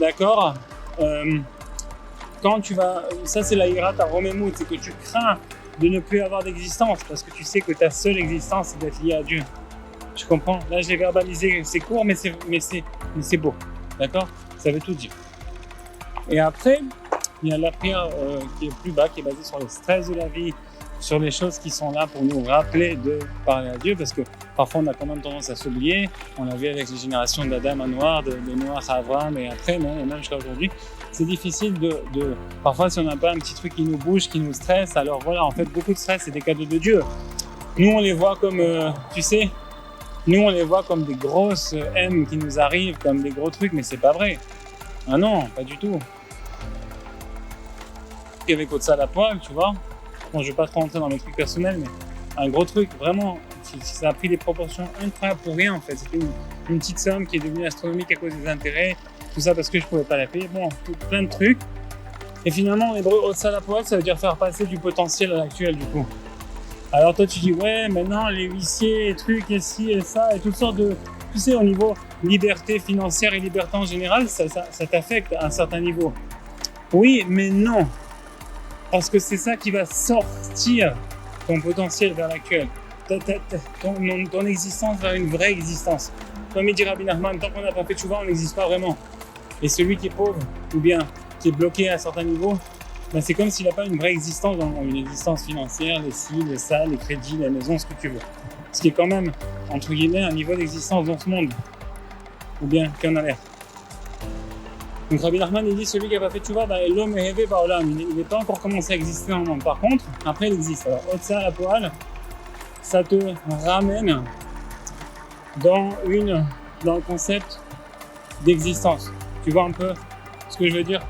d'accord, quand tu vas, ça c'est la hirat à Romémout, c'est que tu crains de ne plus avoir d'existence parce que tu sais que ta seule existence c'est d'être lié à Dieu. Tu comprends? Là je l'ai verbalisé, c'est court mais c'est beau, d'accord? Ça veut tout dire. Et après, il y a la prière qui est plus bas, qui est basée sur le stress de la vie, sur les choses qui sont là pour nous rappeler de parler à Dieu, parce que parfois on a quand même tendance à s'oublier. On l'a vu avec les générations d'Adam à Noir, de Noir à Abraham, et après, même jusqu'à aujourd'hui. C'est difficile parfois si on n'a pas un petit truc qui nous bouge, qui nous stresse, alors voilà, en fait, beaucoup de stress, c'est des cadeaux de Dieu. Nous, on les voit comme, tu sais, nous, on les voit comme des grosses M qui nous arrivent, comme des gros trucs, mais c'est pas vrai. Ah non, pas du tout. Et avec Otsal à poil, tu vois. Bon, je vais pas trop rentrer dans mes trucs personnels, mais un gros truc, vraiment, ça a pris des proportions incroyables pour rien en fait. C'était une petite somme qui est devenue astronomique à cause des intérêts, tout ça parce que je pouvais pas la payer. Bon, plein de trucs. Et finalement, en hébreu, Otsal à poil, ça veut dire faire passer du potentiel à l'actuel du coup. Alors toi, tu dis, ouais, maintenant les huissiers, les trucs, et ci et ça, et toutes sortes de. Tu sais, au niveau liberté financière et liberté en général, ça t'affecte à un certain niveau. Oui, mais non. Parce que c'est ça qui va sortir ton potentiel vers l'actuel. Ton existence vers une vraie existence. Comme il dit Rabbi Nachman, tant qu'on n'a pas fait tchouva, on n'existe pas vraiment. Et celui qui est pauvre, ou bien qui est bloqué à certains niveaux, ben c'est comme s'il n'a pas une vraie existence, une existence financière, les ci, les ça, les crédits, la maison, ce que tu veux. Ce qui est quand même, entre guillemets, un niveau d'existence dans ce monde. Ou bien qui en a l'air. Donc Rabbi Nachman il dit celui qui n'a pas fait tchouva, l'homme est rêvé par l'âme, il n'est pas encore commencé à exister dans le monde. Par contre, après il existe. Alors Otsa à poil, ça te ramène dans le concept d'existence. Tu vois un peu ce que je veux dire?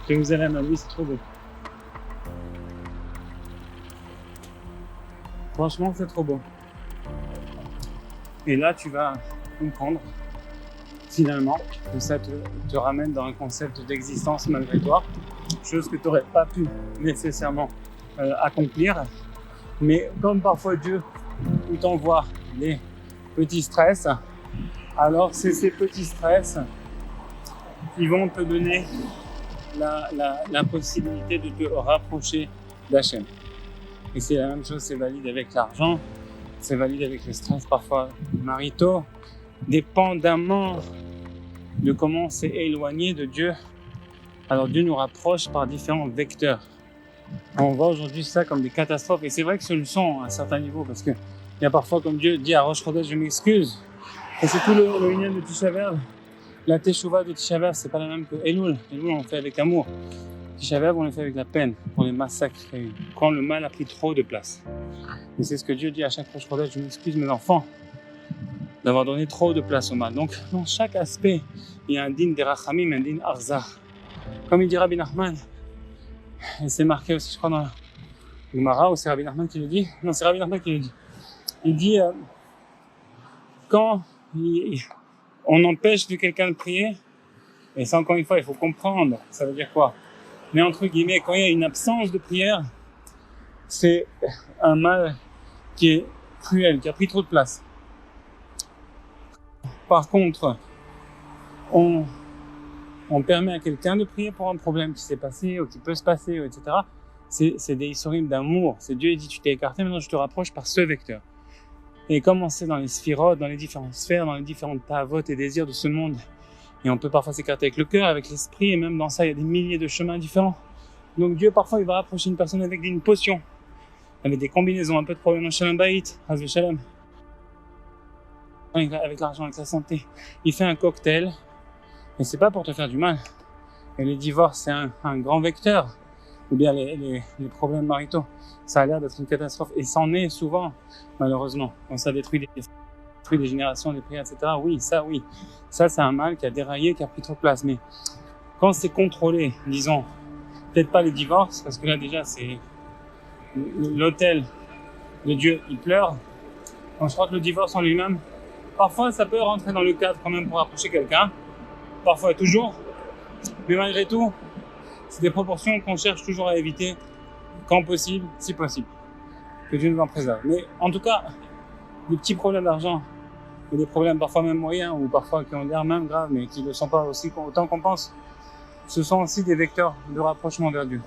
Je vous aime à lui, c'est trop beau. Franchement, c'est trop beau. Et là, tu vas comprendre, finalement, que ça te ramène dans un concept d'existence malgré toi, chose que tu n'aurais pas pu nécessairement accomplir. Mais comme parfois Dieu t'envoie des petits stress, alors c'est ces petits stress qui vont te donner la possibilité de te rapprocher d'Hachem. Et c'est la même chose, c'est valide avec l'argent, c'est valide avec le stress parfois maritaux, dépendamment de comment on s'est éloigné de Dieu. Alors Dieu nous rapproche par différents vecteurs. On voit aujourd'hui ça comme des catastrophes, et c'est vrai que ce le sont à un certain niveau, parce qu'il y a parfois, comme Dieu dit à Rosh Chodesh, je m'excuse. Et c'est tout le Inyan de Tisha B'Av. La Teshuvah de Tisha B'Av, c'est pas la même que Elul. Elul, on le fait avec amour. Tisha B'Av, on le fait avec la peine, pour les massacres, quand le mal a pris trop de place. Et c'est ce que Dieu dit à chaque Rosh Chodesh, je m'excuse mes enfants d'avoir donné trop de place au mal. Donc, dans chaque aspect, il y a un din de Rachamim, un din Arzah. Comme il dit Rabbi Nachman, et c'est marqué aussi, je crois, dans le Gemara, ou c'est Rabbi Nachman qui le dit? Non, c'est Rabbi Nachman qui le dit. Il dit, quand on empêche de quelqu'un de prier, et ça encore une fois, il faut comprendre, ça veut dire quoi? Mais entre guillemets, quand il y a une absence de prière, c'est un mal qui est cruel, qui a pris trop de place. Par contre, on permet à quelqu'un de prier pour un problème qui s'est passé ou qui peut se passer, etc. C'est des issorim d'amour. C'est Dieu qui dit tu t'es écarté, maintenant je te rapproche par ce vecteur. Et comme on sait dans les sphirotes, dans les différentes sphères, dans les différentes tavotes et désirs de ce monde, et on peut parfois s'écarter avec le cœur, avec l'esprit, et même dans ça il y a des milliers de chemins différents. Donc Dieu parfois il va rapprocher une personne avec une potion, avec des combinaisons, un peu de problème en shalom bayit, hazve shalom, avec l'argent, avec la santé. Il fait un cocktail. Et c'est pas pour te faire du mal. Et les divorces, c'est un grand vecteur. Ou bien les problèmes maritaux. Ça a l'air d'être une catastrophe. Et c'en est souvent, malheureusement. Quand ça détruit des générations, des prières, etc. Oui. Ça, c'est un mal qui a déraillé, qui a pris trop de place. Mais quand c'est contrôlé, disons, peut-être pas les divorces, parce que là, déjà, c'est l'autel de Dieu, il pleure. Donc, je crois que le divorce en lui-même, parfois, ça peut rentrer dans le cadre quand même pour approcher quelqu'un. parfois toujours, mais malgré tout, c'est des proportions qu'on cherche toujours à éviter quand possible, si possible. Que Dieu nous en préserve. Mais en tout cas, des petits problèmes d'argent, ou des problèmes parfois même moyens, ou parfois qui ont l'air même graves, mais qui ne le sont pas aussi autant qu'on pense, ce sont aussi des vecteurs de rapprochement vers Dieu.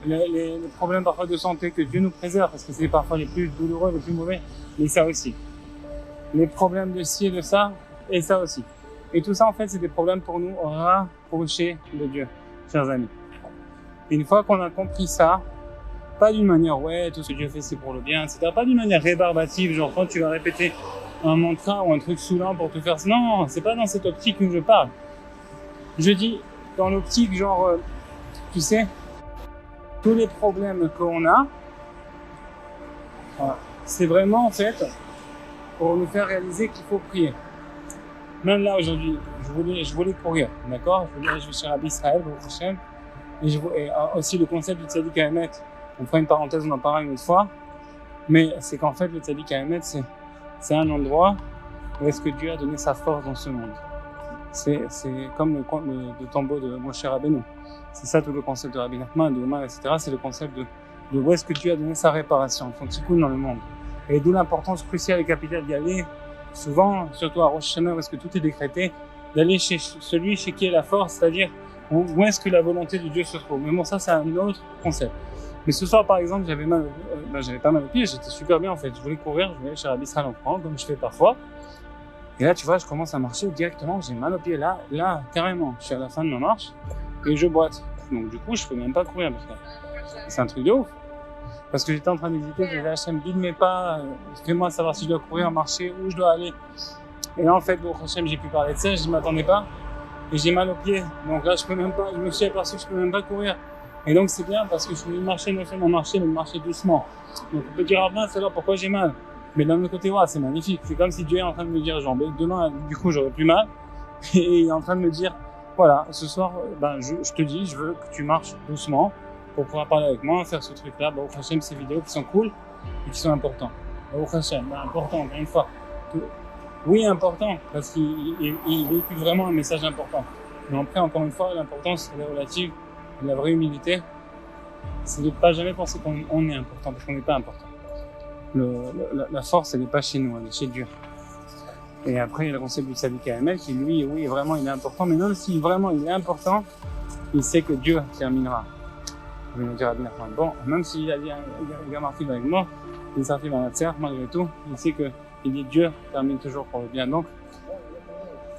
Les problèmes parfois de santé, que Dieu nous préserve, parce que c'est parfois les plus douloureux, les plus mauvais, mais ça aussi. Les problèmes de ci et de ça, et ça aussi. Et tout ça, en fait, c'est des problèmes pour nous rapprocher de Dieu, chers amis. Et une fois qu'on a compris ça, pas d'une manière, ouais, tout ce que Dieu fait, c'est pour le bien, etc. Pas d'une manière rébarbative, genre quand tu vas répéter un mantra ou un truc saoulant pour te faire... Non, c'est pas dans cette optique que je parle. Je dis dans l'optique, genre, tu sais, tous les problèmes qu'on a, voilà, c'est vraiment, en fait, pour nous faire réaliser qu'il faut prier. Même là, aujourd'hui, je voulais courir, d'accord? Je vais chez Rabbi Israël, et aussi le concept du Tzadik Haemet. On fera une parenthèse, on en parlera une autre fois. Mais c'est qu'en fait, le Tzadik Haemet, c'est un endroit où est-ce que Dieu a donné sa force dans ce monde. C'est comme le tombeau de Moshe Rabbeinu. C'est ça tout le concept de Rabbi Nachman, de Omar, etc. C'est le concept de où est-ce que Dieu a donné sa réparation, son tikkun dans le monde. Et d'où l'importance cruciale et capitale d'y aller, souvent, surtout à Rosh Hashanah, où est-ce que tout est décrété, d'aller chez celui chez qui est la force, c'est-à-dire où est-ce que la volonté de Dieu se trouve. Mais bon, ça, c'est un autre concept. Mais ce soir, par exemple, j'avais pas mal au pied, j'étais super bien en fait. Je voulais courir, je voulais aller chez Rabbi Israël en France, comme je fais parfois. Et là, tu vois, je commence à marcher directement, j'ai mal au pied, là, carrément. Je suis à la fin de ma marche et je boite. Donc du coup, je peux même pas courir parce que c'est un truc de ouf. Parce que j'étais en train d'hésiter, je disais Hachem, guide mes pas, fais-moi savoir si je dois courir, marcher, où je dois aller. Et là, en fait, bon, Hachem, j'ai pu parler de ça, je ne m'attendais pas. Et j'ai mal au pied. Donc là, je me suis aperçu que je peux même pas courir. Et donc c'est bien parce que je suis marcher, non seulement marcher, mais marcher doucement. Donc on peut dire, ah ben, c'est là pourquoi j'ai mal. Mais d'un autre côté, ouais, c'est magnifique. C'est comme si Dieu est en train de me dire, genre, demain, du coup, j'aurai plus mal. Et il est en train de me dire, voilà, ce soir, ben, je te dis, je veux que tu marches doucement pour pouvoir parler avec moi, faire ce truc-là. Bah, au Hachem, ces vidéos qui sont cool et qui sont importantes. Bah, au Hachem, bah, important, encore une fois. Oui, important, parce qu'il véhicule vraiment un message important. Mais après, encore une fois, l'importance, elle est relative. La vraie humilité, c'est de ne pas jamais penser qu'on est important, parce qu'on n'est pas important. La force, elle n'est pas chez nous, elle est chez Dieu. Et après, il y a le concept du Tzadik Haemet, qui lui, oui, vraiment, il est important, mais même si vraiment il est important, il sait que Dieu terminera. Je vais nous dire à bien, bon, même s'il a marqué avec moi, il est sorti dans la terre, malgré tout, il sait que Dieu termine toujours pour le bien. Donc,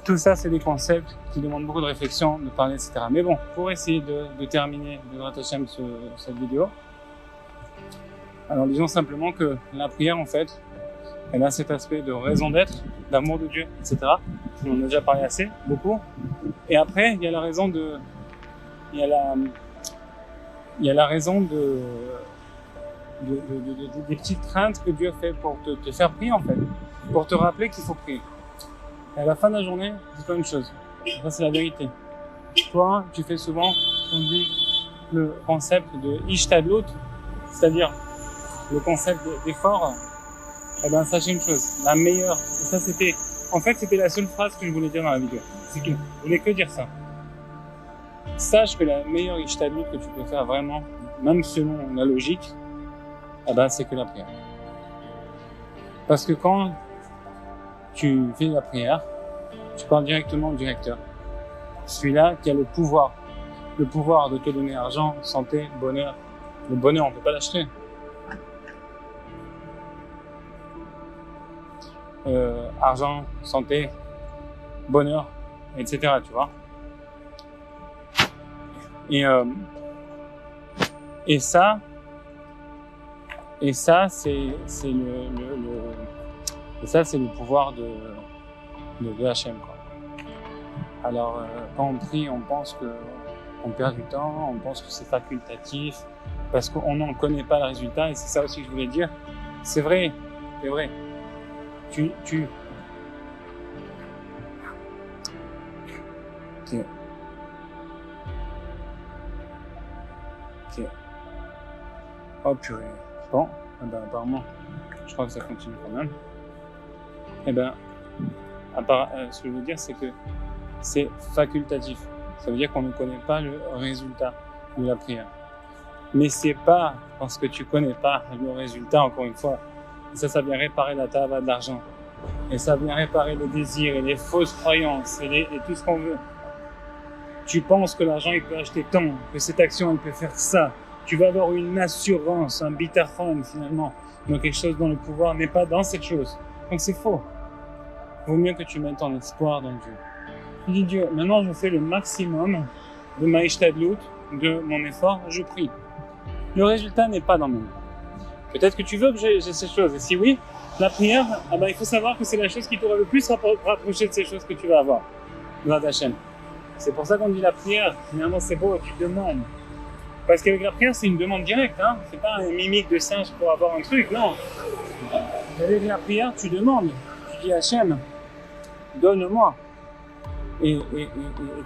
tout ça, c'est des concepts qui demandent beaucoup de réflexion, de parler, etc. Mais bon, pour essayer de terminer, de rattacher cette vidéo, alors disons simplement que la prière, en fait, elle a cet aspect de raison d'être, d'amour de Dieu, etc. On en a déjà parlé assez, beaucoup. Et après, il y a la raison de... Il y a la raison des petites craintes que Dieu fait pour te faire prier, en fait. Pour te rappeler qu'il faut prier. Et à la fin de la journée, dis-toi une chose. Ça, c'est la vérité. Toi, tu fais souvent, on dit, le concept de Ishtadlut, c'est-à-dire le concept d'effort. Eh ben, sachez une chose, la meilleure, et ça c'était la seule phrase que je voulais dire dans la vidéo. C'est que je voulais que dire ça. Sache que la meilleure Ishtadlut que tu peux faire vraiment, même selon la logique, eh ben, c'est que la prière. Parce que quand tu fais la prière, tu parles directement au directeur. Celui-là qui a le pouvoir de te donner argent, santé, bonheur. Le bonheur, on ne peut pas l'acheter. Argent, santé, bonheur, etc. Tu vois. Et ça, c'est le pouvoir de Hachem, quoi. Alors, quand on prie, on pense qu'on perd du temps, on pense que c'est facultatif, parce qu'on n'en connaît pas le résultat, et c'est ça aussi que je voulais dire. C'est vrai. Ok. Oh purée. Bon, ben, apparemment, je crois que ça continue quand même. Eh ben, ce que je veux dire, c'est que c'est facultatif. Ça veut dire qu'on ne connaît pas le résultat de la prière. Mais c'est pas parce que tu connais pas le résultat, encore une fois, ça vient réparer la tava de l'argent. Et ça vient réparer le désir et les fausses croyances et tout ce qu'on veut. Tu penses que l'argent il peut acheter tant, que cette action elle peut faire ça. Tu vas avoir une assurance, un bitachon finalement, dans quelque chose dont le pouvoir n'est pas dans cette chose. Donc c'est faux. Vaut mieux que tu mettes ton espoir dans Dieu. Tu dis Dieu, maintenant je fais le maximum de ma ishtadlut, de mon effort, je prie. Le résultat n'est pas dans mes mains. Peut-être que tu veux que j'ai ces choses. Et si oui, la prière, il faut savoir que c'est la chose qui t'aura le plus rapproché de ces choses que tu vas avoir. Dans ta chaîne. C'est pour ça qu'on dit la prière. Finalement, c'est beau, tu demandes. Parce qu'avec la prière, c'est une demande directe. Hein. C'est pas un mimique de singe pour avoir un truc, non. Avec la prière, tu demandes. Tu dis Hachem, donne-moi. Et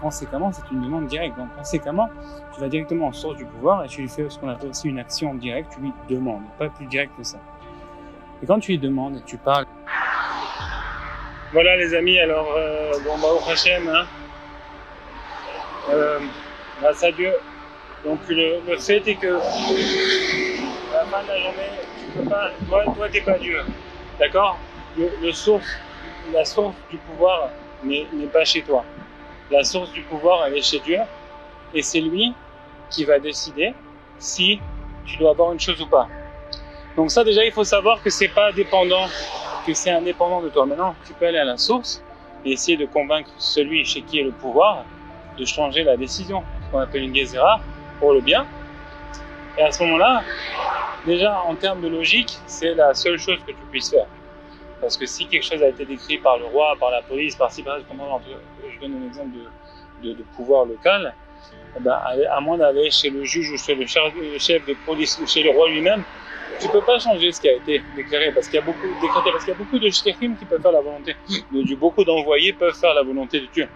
conséquemment, c'est une demande directe. Donc, conséquemment, tu vas directement en source du pouvoir et tu lui fais ce qu'on appelle aussi une action directe. Tu lui demandes, pas plus direct que ça. Et quand tu lui demandes et tu parles. Voilà, les amis. Alors, Baruch Hashem, hein. Grâce à Dieu. Donc, le fait est que à la fin de la journée, tu peux pas. Toi, t'es pas Dieu. D'accord? La source du pouvoir n'est pas chez toi. La source du pouvoir, elle est chez Dieu. Et c'est lui qui va décider si tu dois avoir une chose ou pas. Donc ça, déjà, il faut savoir que c'est pas dépendant, que c'est indépendant de toi. Maintenant, tu peux aller à la source et essayer de convaincre celui chez qui est le pouvoir de changer la décision. Ce qu'on appelle une gezerah, pour le bien. Et à ce moment-là, déjà, en termes de logique, c'est la seule chose que tu puisses faire. Parce que si quelque chose a été décrit par le roi, par la police, par ci, par là, je donne un exemple de pouvoir local, à moins d'aller chez le juge ou chez le chef de police ou chez le roi lui-même, tu ne peux pas changer ce qui a été déclaré parce qu'il y a beaucoup de shlichim qui peuvent faire la volonté de Dieu. Beaucoup d'envoyés peuvent faire la volonté de Dieu.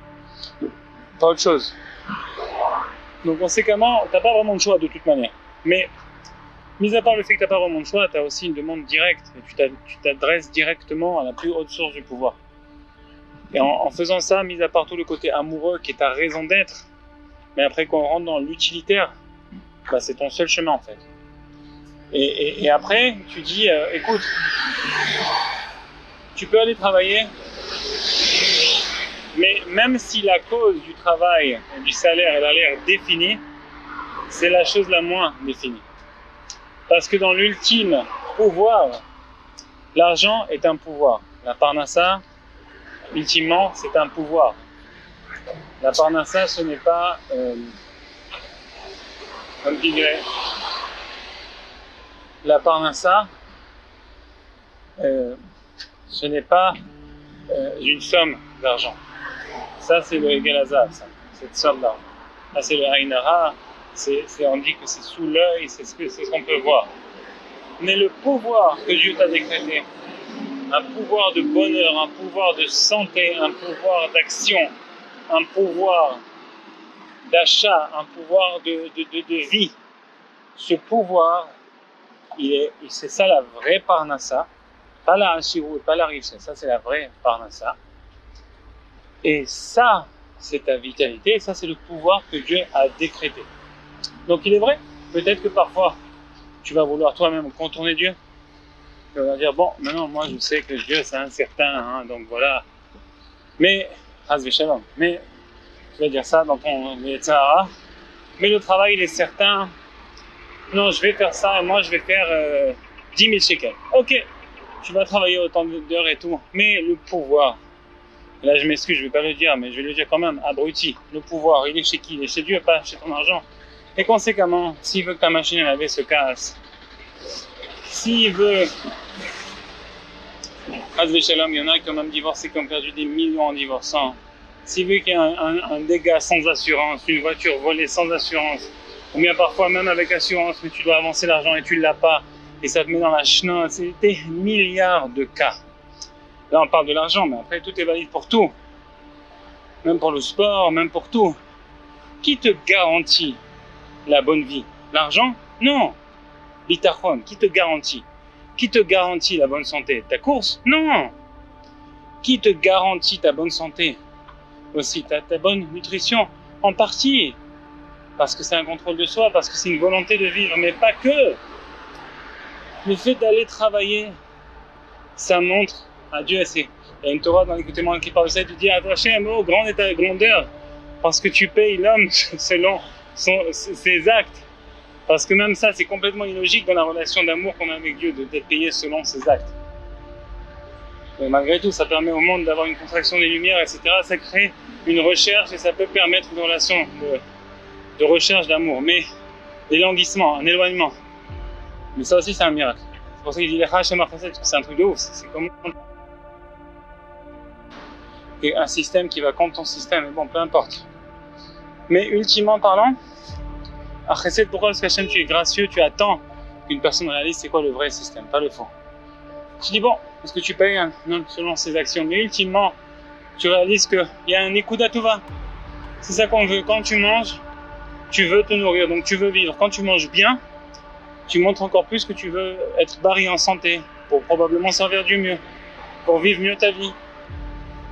Pas autre chose. Donc conséquemment, tu n'as pas vraiment de choix de toute manière. Mais mis à part le fait que tu n'as pas vraiment de choix, tu as aussi une demande directe et tu t'adresses directement à la plus haute source du pouvoir. Et en faisant ça, mis à part tout le côté amoureux qui est ta raison d'être, mais après qu'on rentre dans l'utilitaire, c'est ton seul chemin en fait. Et après, tu dis, écoute, tu peux aller travailler, mais même si la cause du travail et du salaire elle a l'air définie, c'est la chose la moins définie. Parce que dans l'ultime pouvoir, l'argent est un pouvoir. La parnassa, ultimement, c'est un pouvoir. La parnassa, ce n'est pas, comme dirait, la parnassa, ce n'est pas une somme d'argent. Ça, c'est le Egel Hazav, cette somme d'argent. Là, c'est le Ainara, on dit que c'est sous l'œil, c'est ce qu'on peut voir. Mais le pouvoir que Dieu t'a décrété, un pouvoir de bonheur, un pouvoir de santé, un pouvoir d'action, un pouvoir d'achat, un pouvoir de vie, ce pouvoir, c'est ça la vraie parnassa, pas la hashirut, pas la richesse, ça c'est la vraie parnassa. Et ça, c'est ta vitalité, et ça c'est le pouvoir que Dieu a décrété. Donc il est vrai, peut-être que parfois, tu vas vouloir toi-même contourner Dieu. Tu vas dire, bon, maintenant moi je sais que Dieu c'est incertain, hein, donc voilà. Mais, mais, tu vas dire ça dans ton Yetzirah, mais le travail il est certain. Non, je vais faire ça, et moi je vais faire 10 000 shekels. Ok, tu vas travailler autant d'heures et tout, mais le pouvoir, là je m'excuse, je ne vais pas le dire, mais je vais le dire quand même, abruti, le pouvoir, il est chez qui? Il est chez Dieu, pas chez ton argent. Et conséquemment, s'il veut que ta machine à laver se casse, s'il veut... il y en a qui ont même divorcé, qui ont perdu des millions en divorçant. S'il veut qu'il y ait un dégât sans assurance, une voiture volée sans assurance, ou bien parfois même avec assurance, mais tu dois avancer l'argent et tu ne l'as pas, et ça te met dans la chenoute, c'est des milliards de cas. Là on parle de l'argent, mais après tout est valide pour tout. Même pour le sport, même pour tout. Qui te garantit la bonne vie? L'argent? Non. Bitachon, qui te garantit? Qui te garantit la bonne santé? Ta course? Non. Qui te garantit ta bonne santé? aussi, ta bonne nutrition, en partie, parce que c'est un contrôle de soi, parce que c'est une volonté de vivre, mais pas que. Le fait d'aller travailler, ça montre à Dieu, il y a une Torah dans l'Écoutez qui parle de ça, tu dis à Hachem, oh, grande est ta grandeur, parce que tu payes l'homme selon ses actes. Parce que même ça, c'est complètement illogique dans la relation d'amour qu'on a avec Dieu, d'être payé selon ses actes. Mais malgré tout, ça permet au monde d'avoir une contraction des lumières, etc. Ça crée une recherche et ça peut permettre une relation de recherche d'amour, mais d'élanguissement, un éloignement. Mais ça aussi, c'est un miracle. C'est pour ça qu'il dit c'est un truc de ouf. C'est comme un système qui va contre ton système, mais bon, peu importe. Mais ultimement parlant, à Chesed, pourquoi? Parce qu'Hachem, tu es gracieux, tu attends qu'une personne réalise c'est quoi le vrai système, pas le faux. Tu dis bon, est-ce que tu payes un homme selon ses actions? Mais ultimement, tu réalises qu'il y a un écoute à tout va. C'est ça qu'on veut. Quand tu manges, tu veux te nourrir, donc tu veux vivre. Quand tu manges bien, tu montres encore plus que tu veux être barré en santé, pour probablement servir Dieu mieux, pour vivre mieux ta vie.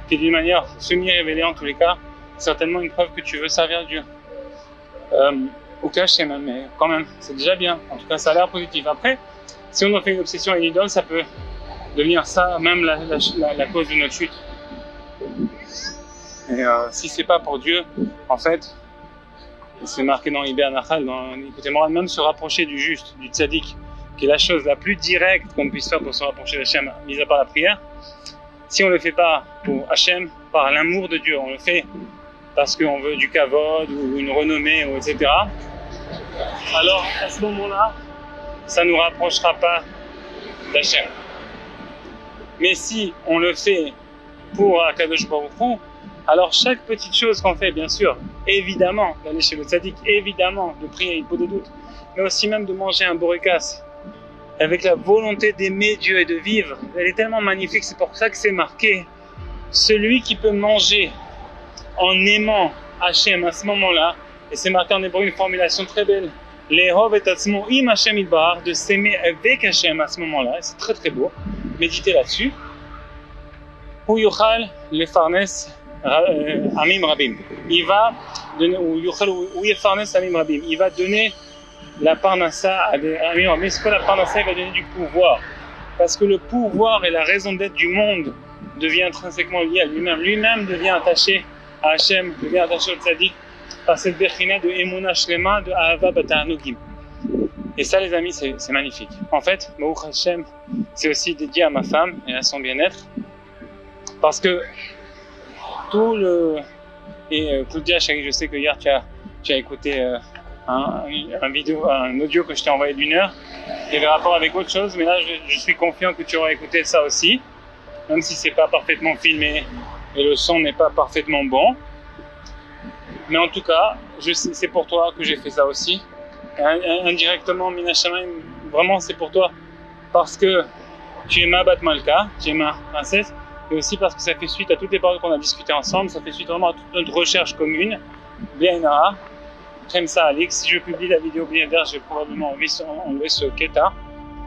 Et d'une manière semi-révélée en tous les cas, certainement une preuve que tu veux servir Dieu. Au caché même, mais quand même, c'est déjà bien. En tout cas, ça a l'air positif. Après, si on en fait une obsession et une idole, ça peut devenir ça, même la cause de notre chute. Et si c'est pas pour Dieu, en fait, c'est marqué dans Ibé Anachal, dans l'Écoutez Moral, même se rapprocher du juste, du tzaddik, qui est la chose la plus directe qu'on puisse faire pour se rapprocher d'Hachem, mis à part la prière. Si on ne le fait pas pour Hachem, par l'amour de Dieu, on le fait parce qu'on veut du kavod ou une renommée, etc. Alors, à ce moment-là, ça ne nous rapprochera pas d'Hachem. Mais si on le fait pour Akadosh Baruch Hu, alors chaque petite chose qu'on fait, bien sûr, évidemment, d'aller chez le tzaddik, évidemment, de prier, il faut des doutes, mais aussi même de manger un borékas, avec la volonté d'aimer Dieu et de vivre, elle est tellement magnifique, c'est pour ça que c'est marqué. Celui qui peut manger en aimant Hachem à ce moment-là, et c'est marqué en hébreu une formulation très belle, Lehov et atzmo im Hachem idbar, de s'aimer avec Hachem à ce moment-là, et c'est très très beau, méditez là-dessus. Hu yuchal lefarnes amim rabim, il va donner, ou yefarnes amim rabim, il va donner la parnassa à des amim rabim. C'est quoi la parnassa? Il va donner du pouvoir, parce que le pouvoir et la raison d'être du monde devient intrinsèquement lié à lui-même. Lui-même devient attaché à Hachem, devient attaché au tzaddik par cette bechina de emuna shlema, de ahava bata'anugim. Et ça, les amis, c'est magnifique. En fait, Baruch Hashem, c'est aussi dédié à ma femme et à son bien-être, parce que tout le... Et Claudia, chérie, je sais que hier tu as écouté un audio que je t'ai envoyé d'1 heure, qui avait rapport avec autre chose, mais là je suis confiant que tu auras écouté ça aussi, même si c'est pas parfaitement filmé et le son n'est pas parfaitement bon. Mais en tout cas, c'est pour toi que j'ai fait ça aussi. Indirectement, Mina Shamayim, vraiment c'est pour toi, parce que tu es ma Bat Malka, tu es ma princesse, et aussi parce que ça fait suite à toutes les paroles qu'on a discutées ensemble, ça fait suite vraiment à toute notre recherche commune. Bien, comme ça, Alex, si je publie la vidéo bien d'air, je vais probablement enlever ce Keta,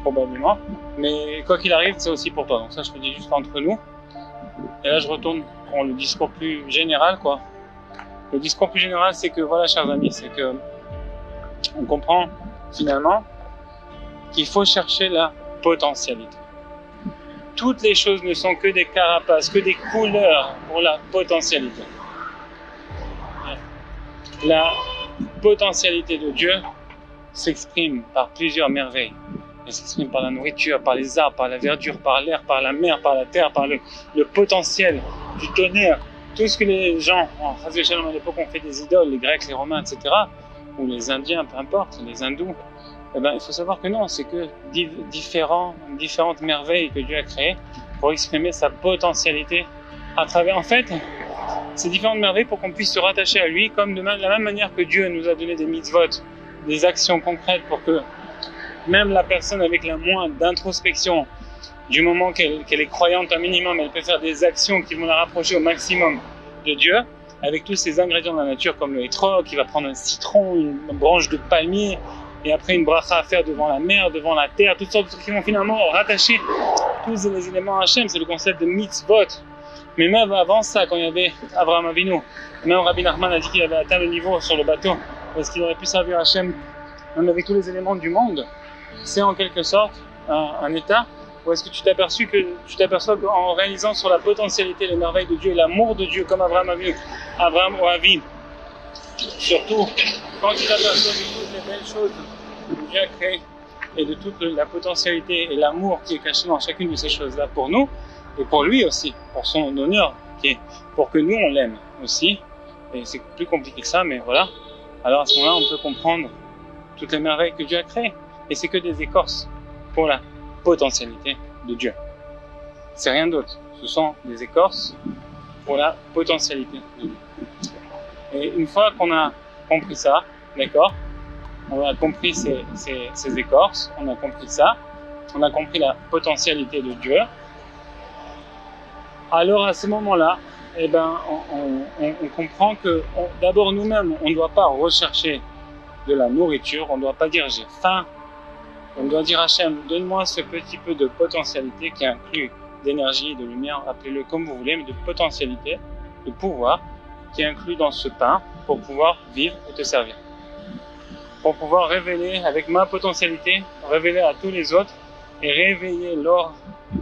probablement. Mais quoi qu'il arrive, c'est aussi pour toi. Donc ça, je te dis juste entre nous. Et là, je retourne pour le discours plus général, quoi. Le discours plus général, c'est que, voilà, chers amis, c'est que on comprend finalement qu'il faut chercher la potentialité. Toutes les choses ne sont que des carapaces, que des couleurs pour la potentialité. La potentialité de Dieu s'exprime par plusieurs merveilles. Elle s'exprime par la nourriture, par les arbres, par la verdure, par l'air, par la mer, par la terre, par le potentiel du tonnerre. Tout ce que les gens, à l'époque, ont fait des idoles, les Grecs, les Romains, etc., ou les Indiens, peu importe, les Hindous, eh ben, il faut savoir que non, c'est que différentes merveilles que Dieu a créées pour exprimer sa potentialité à travers, en fait, ces différentes merveilles pour qu'on puisse se rattacher à lui, comme de la même manière que Dieu nous a donné des mitzvot, des actions concrètes pour que même la personne avec la moindre d'introspection, du moment qu'elle est croyante un minimum, elle peut faire des actions qui vont la rapprocher au maximum de Dieu, avec tous ces ingrédients de la nature comme le hétro, qui va prendre un citron, une branche de palmier, et après une bracha à faire devant la mer, devant la terre, toutes sortes de trucs qui vont finalement rattacher tous les éléments à Hachem. C'est le concept de mitzvot. Mais même avant ça, quand il y avait Abraham Avinu, même Rabbi Nachman a dit qu'il avait atteint le niveau sur le bateau, parce qu'il aurait pu servir Hachem, même avec tous les éléments du monde. C'est en quelque sorte un état où est-ce que tu t'aperçois qu'en réalisant sur la potentialité, les merveilles de Dieu et l'amour de Dieu, comme Abraham a vu, Abraham ou Avi, surtout quand tu t'aperçois de toutes les belles choses que Dieu a créées et de toute la potentialité et l'amour qui est caché dans chacune de ces choses-là pour nous et pour lui aussi, pour son honneur, pour que nous on l'aime aussi. Et c'est plus compliqué que ça, mais voilà. Alors à ce moment-là, on peut comprendre toutes les merveilles que Dieu a créées. Et c'est que des écorces pour la potentialité de Dieu. C'est rien d'autre. Ce sont des écorces pour la potentialité de Dieu. Et une fois qu'on a compris ça, d'accord, on a compris ces écorces, on a compris ça, on a compris la potentialité de Dieu, alors à ce moment-là, eh ben, on comprend que d'abord nous-mêmes, on ne doit pas rechercher de la nourriture, on ne doit pas dire j'ai faim, on doit dire Hachem, donne-moi ce petit peu de potentialité qui inclut d'énergie, de lumière, appelez-le comme vous voulez, mais de potentialité, de pouvoir qui est inclus dans ce pain pour pouvoir vivre et te servir. Pour pouvoir révéler avec ma potentialité, révéler à tous les autres et réveiller leur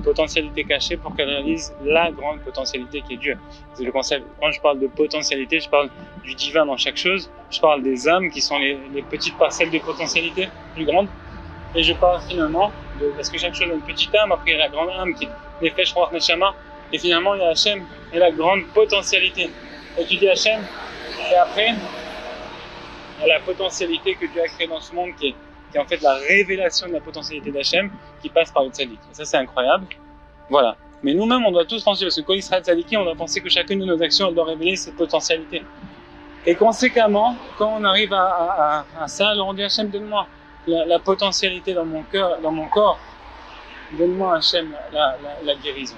potentialité cachée pour qu'elle réalise la grande potentialité qui est Dieu. C'est le concept. Quand je parle de potentialité, je parle du divin dans chaque chose. Je parle des âmes qui sont les petites parcelles de potentialité plus grandes. Et je parle finalement parce que chaque chose a une petite âme, après il y a la grande âme qui est Nefesh Ruach Neshama, et finalement il y a Hachem et la grande potentialité. Et tu dis Hachem, et après il y a la potentialité que Dieu a créée dans ce monde qui est en fait la révélation de la potentialité d'Hachem qui passe par le tzaddik. Et ça c'est incroyable. Voilà. Mais nous-mêmes on doit tous penser, parce que quand il sera tzaddik, on doit penser que chacune de nos actions elle doit révéler cette potentialité. Et conséquemment, quand on arrive à ça, alors on dit Hachem, donne-moi la potentialité dans mon cœur, dans mon corps, donne-moi Hachem la guérison.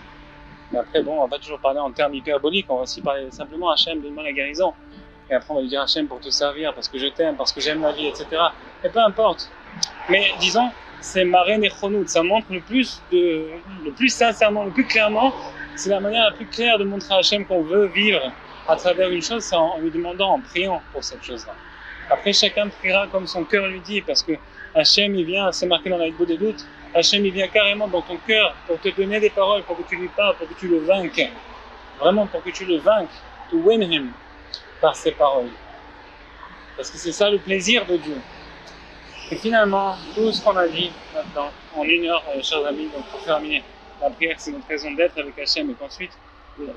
Mais après, bon, on va pas toujours parler en termes hyperboliques, on va aussi parler simplement Hachem, donne-moi la guérison. Et après, on va lui dire Hachem pour te servir, parce que je t'aime, parce que j'aime la vie, etc. Et peu importe. Mais disons, c'est Maré Nechonout, ça montre le plus sincèrement, le plus clairement, c'est la manière la plus claire de montrer à Hachem qu'on veut vivre à travers une chose, c'est en lui demandant, en priant pour cette chose-là. Après, chacun priera comme son cœur lui dit, parce que Hachem, il vient, c'est marqué dans la Bible des doutes, Hachem, il vient carrément dans ton cœur pour te donner des paroles, pour que tu lui parles, pour que tu le vainques. Vraiment, pour que tu le vainques, to win him, par ses paroles. Parce que c'est ça le plaisir de Dieu. Et finalement, tout ce qu'on a dit maintenant, en 1 heure, chers amis, donc pour terminer, la prière, c'est notre raison d'être avec Hachem, et qu'ensuite,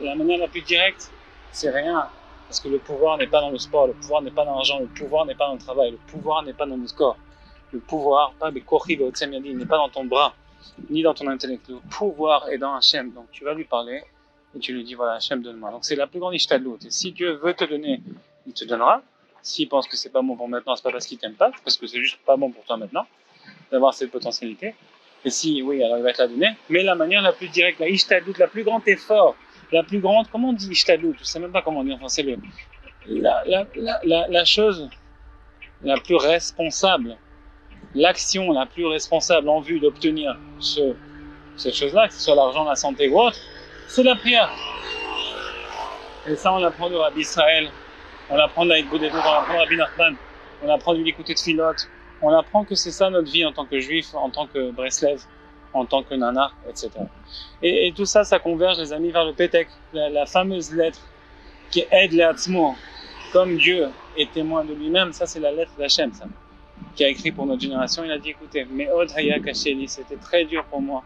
la manière la plus directe, c'est rien. Parce que le pouvoir n'est pas dans le sport, le pouvoir n'est pas dans l'argent, le pouvoir n'est pas dans le travail, le pouvoir n'est pas dans le corps. Le pouvoir, pas il n'est pas dans ton bras, ni dans ton intellect. Le pouvoir est dans Hachem. Donc tu vas lui parler et tu lui dis voilà, Hachem, donne-moi. Donc c'est la plus grande ishtadlout. Et si Dieu veut te donner, il te donnera. S'il pense que c'est pas bon pour maintenant, c'est pas parce qu'il t'aime pas, c'est parce que c'est juste pas bon pour toi maintenant d'avoir cette potentialité. Et si oui, alors il va te la donner. Mais la manière la plus directe, la ishtadlout, la plus grande effort, la plus grande, comment on dit ishtadlout? Je sais même pas comment on dit en français. La chose la plus responsable, l'action la plus responsable en vue d'obtenir cette chose-là, que ce soit l'argent, la santé ou autre, c'est la prière. Et ça, on l'apprend de Rabbi Israël, on l'apprend de l'Aïd Boudédour, on l'apprend de Rabbi Nachman, on apprend du l'écouter de Filot, on apprend que c'est ça notre vie en tant que juif, en tant que Breslev, en tant que nana, etc. Et tout ça, ça converge, les amis, vers le Pétek, la fameuse lettre qui aide les Hatzmo, comme Dieu est témoin de lui-même. Ça, c'est la lettre d'Hachem, ça, qui a écrit pour notre génération. Il a dit, écoutez, Me'od haya kasheli, c'était très dur pour moi,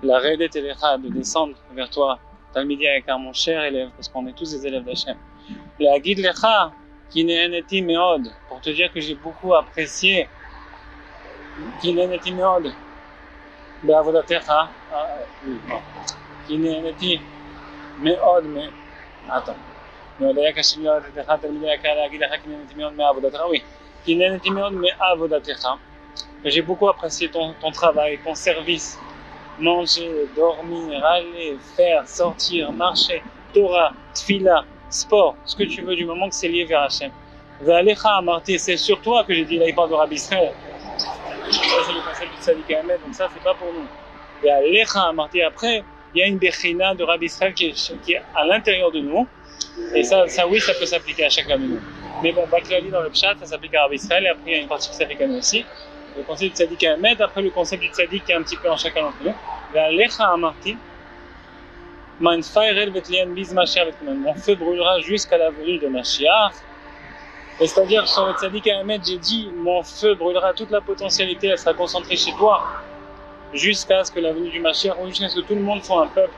la redet elecha, de descendre vers toi, Talmidi Ayakar, mon cher élève, parce qu'on est tous des élèves d'Hachem. La Agid lecha, ki ne'eneti me'od, pour te dire que j'ai beaucoup apprécié, ki ne'eneti me'od, be'avodatecha, ki ne'eneti me'od, mais, attends, Me'od haya kasheli la redet Talmidi Ayakar, la Agid lecha, ki ne'eneti me'od, me'avodatecha, oui, ki ne'eneti me'od, me'avodatecha, que j'ai beaucoup apprécié ton travail, ton service, manger, dormir, aller, faire, sortir, marcher, Torah, Tfila, sport, ce que tu veux du moment que c'est lié vers Hachem. Ve'alecha amarti, c'est sur toi que j'ai dit, là il parle de Rabbi Israël. Ça c'est le concept du Tzadik Ahmed, donc ça c'est pas pour nous. Ve'alecha amarti, après, il y a une Bechina de Rabbi Israël qui est à l'intérieur de nous. Et ça oui, ça peut s'appliquer à chacun de nous. Mais bon, Baklali dans le Pshat, ça s'applique à Rabbi Israël, et après il y a une partie qui s'applique à nous aussi. Le concept du tzaddik à Ahmed, après le concept du tzaddik qui est un petit peu en chacun d'entre nous. Mon feu brûlera jusqu'à la venue de Mashiach. Et c'est-à-dire, sur le tzaddik à Ahmed, j'ai dit, mon feu brûlera toute la potentialité, elle sera concentrée chez toi, jusqu'à ce que la venue du Mashiach, ou jusqu'à ce que tout le monde soit un peuple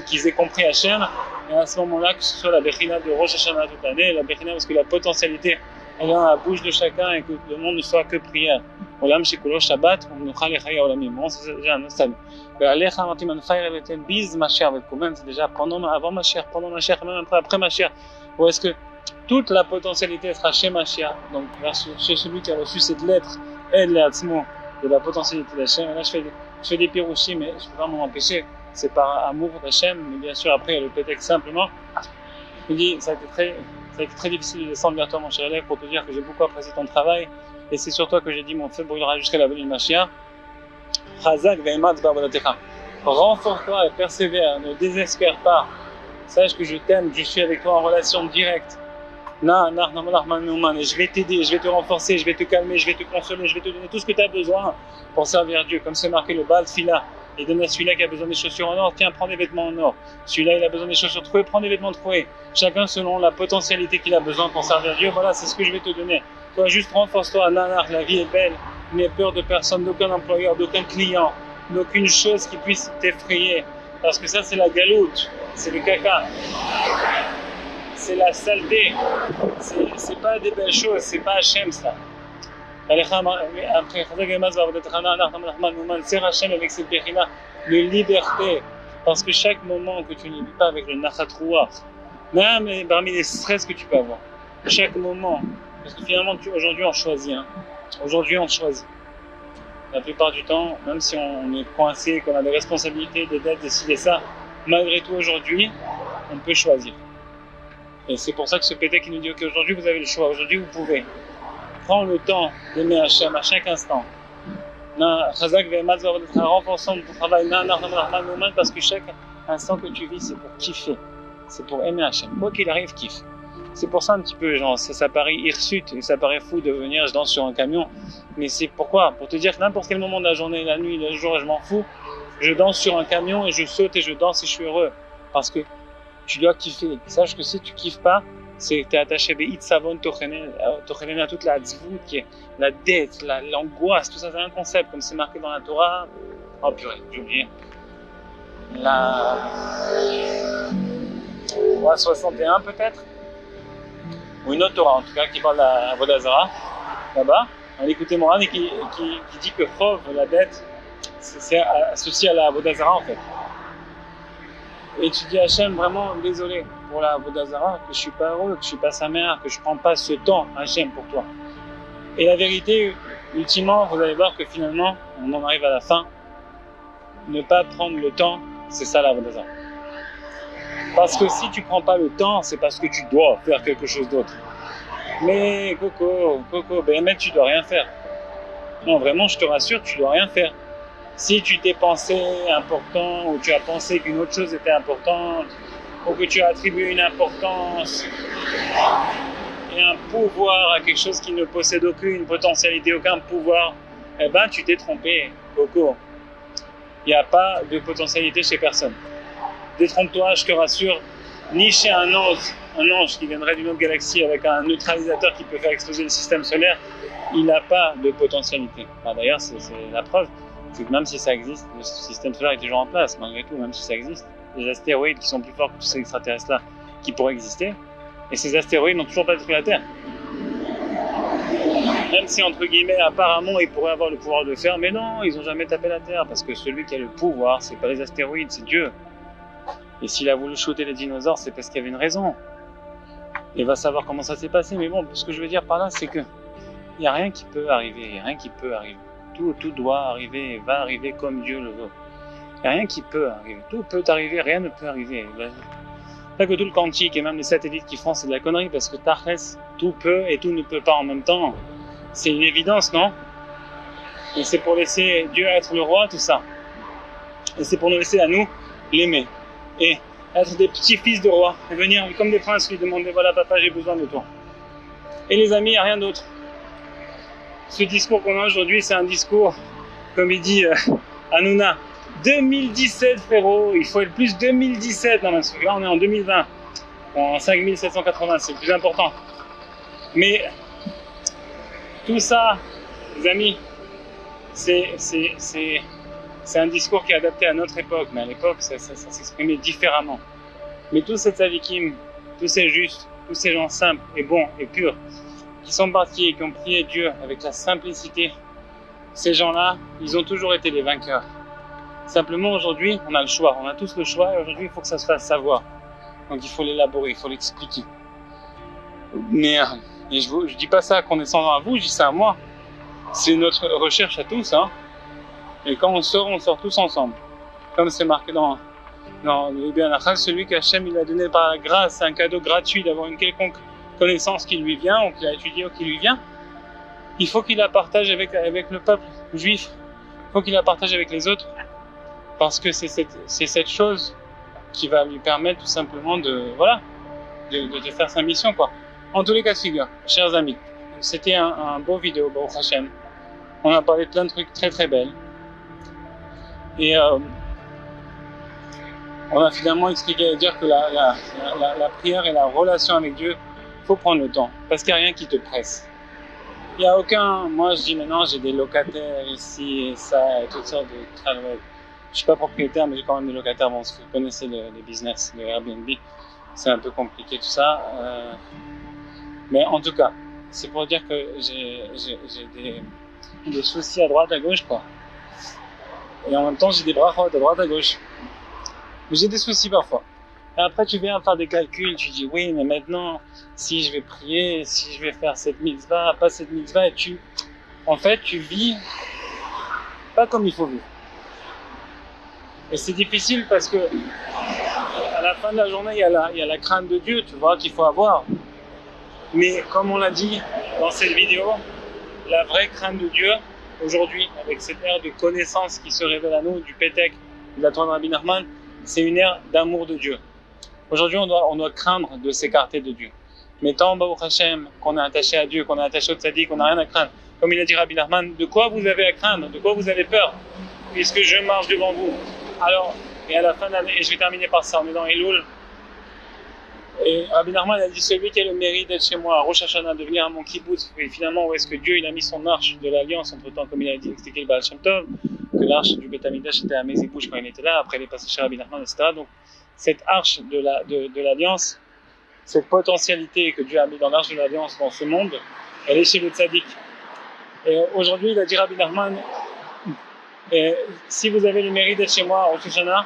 qu'ils aient compris Hachem. Et à ce moment-là, que ce soit la Bechina de Rosh Hashanah toute l'année, la Bechina parce que la potentialité elle est dans la bouche de chacun et que le monde ne soit que prière. Olam shekulo Shabbat, u'nochal lechaya olamim. Bon, c'est déjà un autre stade. Ve'alecha amarti man fayre v'eten biz Mashiach v'kumen. C'est déjà avant Mashiach, pendant Mashiach, et même après Mashiach. Ou est-ce que toute la potentialité sera chez Mashiach, donc chez celui qui a reçu cette lettre, El Le'atzmo, de la potentialité d'Hachem. Et là, je fais des pirouchis, mais je ne peux pas m'en empêcher. C'est par amour d'Hachem, mais bien sûr, après, il y a le prétexte simplement. Il dit, ça a été très difficile de descendre vers toi, mon cher élève, pour te dire que j'ai beaucoup apprécié ton travail, et c'est sur toi que j'ai dit, mon feu brûlera jusqu'à la venue de Mashiach. Chazak ve'ematz ba'avodatecha. Renforce-toi et persévère, ne désespère pas. Sache que je t'aime, je suis avec toi en relation directe. Et je vais t'aider, je vais te renforcer, je vais te calmer, je vais te consoler, je vais te donner tout ce que tu as besoin pour servir Dieu. Comme c'est marqué le Baal Tfila. Il donne à celui-là qui a besoin des chaussures en or, tiens, prends des vêtements en or. Celui-là, il a besoin des chaussures trouées, prends des vêtements troués. Chacun selon la potentialité qu'il a besoin pour servir Dieu. Voilà, c'est ce que je vais te donner. Toi, juste renforce-toi, nanar, la vie est belle. N'aie peur de personne, d'aucun employeur, d'aucun client, d'aucune chose qui puisse t'effrayer. Parce que ça, c'est la galoute, c'est le caca. C'est la saleté. C'est pas des belles choses, c'est pas Hachem, ça. Après, sers Hachem avec cette bechina de liberté, parce que chaque moment que tu ne vis pas avec le nachat ruach, même parmi les stress que tu peux avoir, chaque moment, parce que finalement aujourd'hui on choisit, aujourd'hui on choisit. La plupart du temps, même si on est coincé, qu'on a des responsabilités, des dettes, décider ça, malgré tout aujourd'hui, on peut choisir. Et c'est pour ça que ce pété qui nous dit qu'aujourd'hui vous avez le choix, aujourd'hui vous pouvez. Prends le temps d'aimer Hachem à chaque instant. Renforçons ton travail parce que chaque instant que tu vis, c'est pour kiffer. C'est pour aimer Hachem. Quoi qu'il arrive, kiffe. C'est pour ça un petit peu, genre, ça paraît hirsute et ça paraît fou de venir, je danse sur un camion. Mais c'est pourquoi? Pour te dire que n'importe quel moment de la journée, la nuit, le jour, je m'en fous. Je danse sur un camion et je saute et je danse et je suis heureux. Parce que tu dois kiffer. Sache que si tu kiffes pas, c'est que tu es attaché à toute la tzvout, qui est la dette, l'angoisse, tout ça, c'est un concept, comme c'est marqué dans la Torah. Oh purée, j'ai oublié. La 61 peut-être, ou une autre Torah en tout cas, qui parle de la Avodah Zarah, là-bas. On a écouté Moran et qui dit que Chov, la dette, c'est associé à la Avodah Zarah en fait. Et tu dis Hachem, vraiment désolé pour la Avodah Zarah, que je suis pas heureux, que je suis pas sa mère, que je prends pas ce temps, Hachem, pour toi. Et la vérité, ultimement, vous allez voir que finalement, on en arrive à la fin. Ne pas prendre le temps, c'est ça la Avodah Zarah. Parce que si tu prends pas le temps, c'est parce que tu dois faire quelque chose d'autre. Mais Coco, ben tu dois rien faire. Non, vraiment, je te rassure, tu dois rien faire. Si tu t'es pensé important ou tu as pensé qu'une autre chose était importante ou que tu as attribué une importance et un pouvoir à quelque chose qui ne possède aucune potentialité, aucun pouvoir, eh ben tu t'es trompé, Coco. Il n'y a pas de potentialité chez personne. Détrompe-toi, je te rassure, ni chez un ange qui viendrait d'une autre galaxie avec un neutralisateur qui peut faire exploser le système solaire, il n'a pas de potentialité. Enfin, d'ailleurs, c'est la preuve. C'est que même si ça existe, le système solaire est toujours en place, malgré tout, même si ça existe. Les astéroïdes qui sont plus forts que tous ces extraterrestres-là, qui pourraient exister, et ces astéroïdes n'ont toujours pas détruit la Terre. Même si, entre guillemets, apparemment, ils pourraient avoir le pouvoir de le faire, mais non, ils n'ont jamais tapé la Terre, parce que celui qui a le pouvoir, c'est pas les astéroïdes, c'est Dieu. Et s'il a voulu shooter les dinosaures, c'est parce qu'il y avait une raison. Il va savoir comment ça s'est passé, mais bon, ce que je veux dire par là, c'est que il n'y a rien qui peut arriver, il n'y a rien qui peut arriver. Tout doit arriver, va arriver comme Dieu le veut. Il n'y a rien qui peut arriver. Tout peut arriver, rien ne peut arriver. Pas que tout le quantique et même les satellites qui font, c'est de la connerie parce que Tachès, tout peut et tout ne peut pas en même temps. C'est une évidence, non? Et c'est pour laisser Dieu être le roi, tout ça. Et c'est pour nous laisser à nous l'aimer. Et être des petits fils de roi. Et venir comme des princes lui demander, voilà papa, j'ai besoin de toi. Et les amis, il n'y a rien d'autre. Ce discours qu'on a aujourd'hui, c'est un discours, comme il dit Hanouna, 2017 frérot, il faut être plus 2017. Non, parce que là on est en 2020, en 5780, c'est le plus important. Mais tout ça, les amis, c'est un discours qui est adapté à notre époque, mais à l'époque ça s'exprimait différemment. Mais tous ces tzadikim, tous ces justes, tous ces gens simples et bons et purs, qui sont partis et qui ont prié Dieu avec la simplicité, ces gens-là, ils ont toujours été les vainqueurs. Simplement aujourd'hui, on a le choix, on a tous le choix et aujourd'hui il faut que ça se fasse savoir. Donc il faut l'élaborer, il faut l'expliquer. Mais et je dis pas ça condescendant à vous, je dis ça à moi. C'est notre recherche à tous, hein. Et quand on sort tous ensemble. Comme c'est marqué dans le Ibn Achal, celui qu'Hachem il a donné par la grâce, c'est un cadeau gratuit d'avoir une quelconque connaissance qui lui vient, ou qu'il a étudié ou qui lui vient, il faut qu'il la partage avec le peuple juif, il faut qu'il la partage avec les autres, parce que c'est cette chose qui va lui permettre tout simplement de faire sa mission, quoi. En tous les cas de figure, chers amis, c'était un beau vidéo, Baruch Hashem. On a parlé de plein de trucs très très belles. Et on a finalement expliqué et dire que la prière et la relation avec Dieu, il faut prendre le temps, parce qu'il n'y a rien qui te presse. Il n'y a aucun... Moi je dis maintenant, j'ai des locataires ici et ça, et toutes sortes de travail. Je ne suis pas propriétaire, mais j'ai quand même des locataires. Bon, vous connaissez les business, le Airbnb, c'est un peu compliqué tout ça. Mais en tout cas, c'est pour dire que j'ai des soucis à droite, à gauche, quoi. Et en même temps, j'ai des bras à droite, à gauche. Mais j'ai des soucis parfois. Et après, tu viens faire des calculs, tu dis oui, mais maintenant, si je vais prier, si je vais faire cette mitzvah, pas cette mitzvah, et en fait, tu vis pas comme il faut vivre. Et c'est difficile parce que à la fin de la journée, il y a la crainte de Dieu, tu vois, qu'il faut avoir. Mais comme on l'a dit dans cette vidéo, la vraie crainte de Dieu, aujourd'hui, avec cette ère de connaissance qui se révèle à nous, du Pétek, de la Torah de Rabbi Nachman, c'est une ère d'amour de Dieu. Aujourd'hui, on doit craindre de s'écarter de Dieu. Mais tant, Baruch Hashem, qu'on est attaché à Dieu, qu'on est attaché au tzaddik, qu'on n'a rien à craindre. Comme il a dit Rabbi Nachman, de quoi vous avez à craindre? De quoi vous avez peur? Puisque je marche devant vous. Alors, et à la fin de l'année, et je vais terminer par ça, on est dans Elul. Et Rabbi Nachman a dit, celui qui a le mérite d'être chez moi à Rosh Hashanah, de venir à mon kibbutz, et finalement, où est-ce que Dieu il a mis son arche de l'alliance, entre-temps, comme il a dit, expliqué le Baal Shem Tov, que l'arche du Beth Amikdash était à Mezibouche quand il était là, après il est passé chez Rabbi Nachman, etc. Donc, cette arche de l'alliance, cette potentialité que Dieu a mis dans l'arche de l'alliance dans ce monde, elle est chez le tzaddik. Et aujourd'hui, il a dit Rabbi Nachman, si vous avez le mérite d'être chez moi à Rosh Hashanah,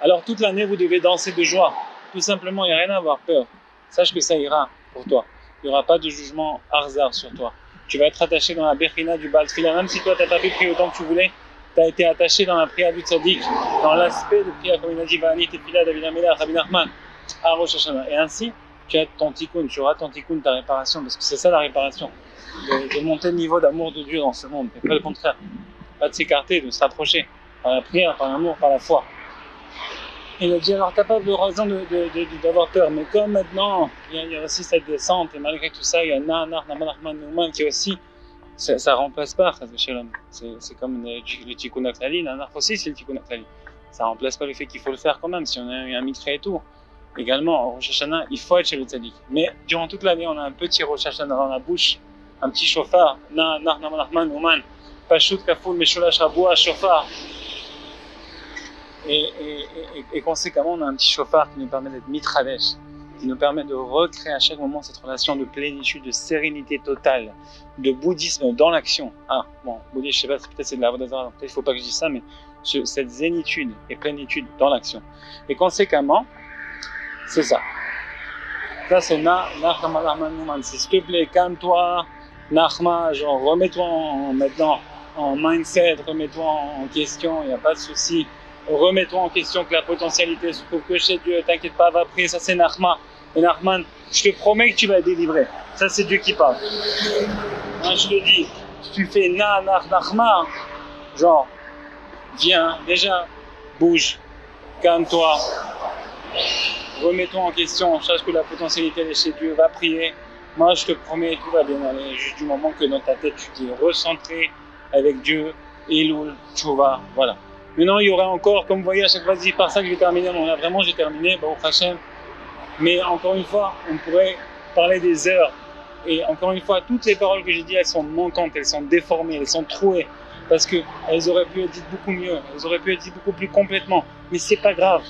alors toute l'année vous devez danser de joie. Tout simplement, il n'y a rien à avoir peur. Sache que ça ira pour toi. Il n'y aura pas de jugement hasard sur toi. Tu vas être attaché dans la Bechina du Baal Tefila. Même si toi, tu n'as pas pu prier autant que tu voulais, tu as été attaché dans la prière du tzaddik, dans l'aspect de prière, comme il a dit, Va'ani Tefila, David Amelach, Rabbi Nachman, à Rosh Hashanah. Et ainsi, tu as ton tikkun, tu auras ton tikkun, ta réparation, parce que c'est ça la réparation. De monter le niveau d'amour de Dieu dans ce monde, et pas le contraire. Pas de s'écarter, de se rapprocher, par la prière, par l'amour, par la foi. Il a dit, alors t'as pas de raison d'avoir peur, mais comme maintenant, il y a aussi cette descente, et malgré tout ça, il y a Na'anar, Naman, Nouman, qui est aussi, ça remplace pas, c'est comme le Tikkun Aklali, Na'anar aussi c'est le Tikkun Aklali. Ça remplace pas le fait qu'il faut le faire quand même, si on a un mikra et tout. Également, au Rosh Hashanah, il faut être chez le tzaddik. Mais durant toute l'année, on a un petit Rosh Hashanah dans la bouche, un petit chauffard, Na'anar, Naman, Nouman, Pashut, Kafoul, Meshulash, Raboua, chauffard. Et conséquemment, on a un petit chauffard qui nous permet d'être mitradesh, qui nous permet de recréer à chaque moment cette relation de plénitude, de sérénité totale, de bouddhisme dans l'action. Ah, bon, bouddhisme, je sais pas, peut-être c'est de la Vodazara, peut-être il faut pas que je dise ça, mais cette zénitude et plénitude dans l'action. Et conséquemment, c'est ça. Ça, c'est c'est s'il te plaît, calme-toi, Nachma, genre remets-toi maintenant en mindset, remets-toi en question, il n'y a pas de souci. Remets-toi en question que la potentialité se trouve que chez Dieu, t'inquiète pas, va prier, ça c'est Nachman. Et Nachman, je te promets que tu vas être délivré. Ça c'est Dieu qui parle. Moi je te dis, si tu fais Nachman, genre, viens, déjà, bouge, calme-toi, remets-toi en question, sache que la potentialité elle est chez Dieu, va prier. Moi, je te promets, tout va bien aller, juste du moment que dans ta tête, tu t'es recentré avec Dieu, Elul, Tchouva, voilà. Maintenant, il y aura encore, comme vous voyez, à chaque fois, c'est par ça que je vais terminer. Bon, là, vraiment, j'ai terminé, Baruch Hashem. Mais encore une fois, on pourrait parler des heures. Et encore une fois, toutes les paroles que j'ai dites, elles sont manquantes, elles sont déformées, elles sont trouées. Parce qu'elles auraient pu être dites beaucoup mieux, elles auraient pu être dites beaucoup plus complètement. Mais c'est pas grave.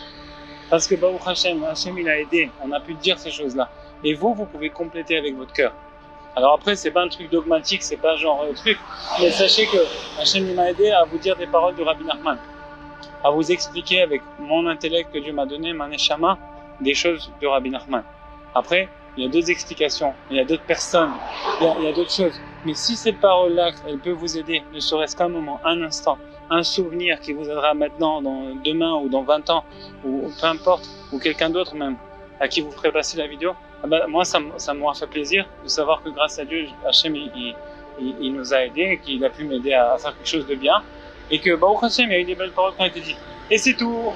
Parce que Baruch Hashem, Hashem il a aidé, on a pu dire ces choses-là. Et vous pouvez compléter avec votre cœur. Alors après, c'est pas un truc dogmatique, c'est pas genre truc. Mais sachez que Hashem il m'a aidé à vous dire des paroles de Rabbi Nachman. À vous expliquer avec mon intellect que Dieu m'a donné, ma neshama, des choses de Rabbi Nachman. Après, il y a d'autres explications, il y a d'autres personnes, il y a d'autres choses. Mais si cette parole-là, elle peut vous aider, ne serait-ce qu'un moment, un instant, un souvenir qui vous aidera maintenant, demain ou dans 20 ans, ou peu importe, ou quelqu'un d'autre même, à qui vous ferez passer la vidéo, moi, ça m'aura fait plaisir de savoir que grâce à Dieu, Hachem, il nous a aidés, qu'il a pu m'aider à faire quelque chose de bien, et que Baruch Hashem, il y a eu des belles paroles qui ont été dites. Et c'est tout.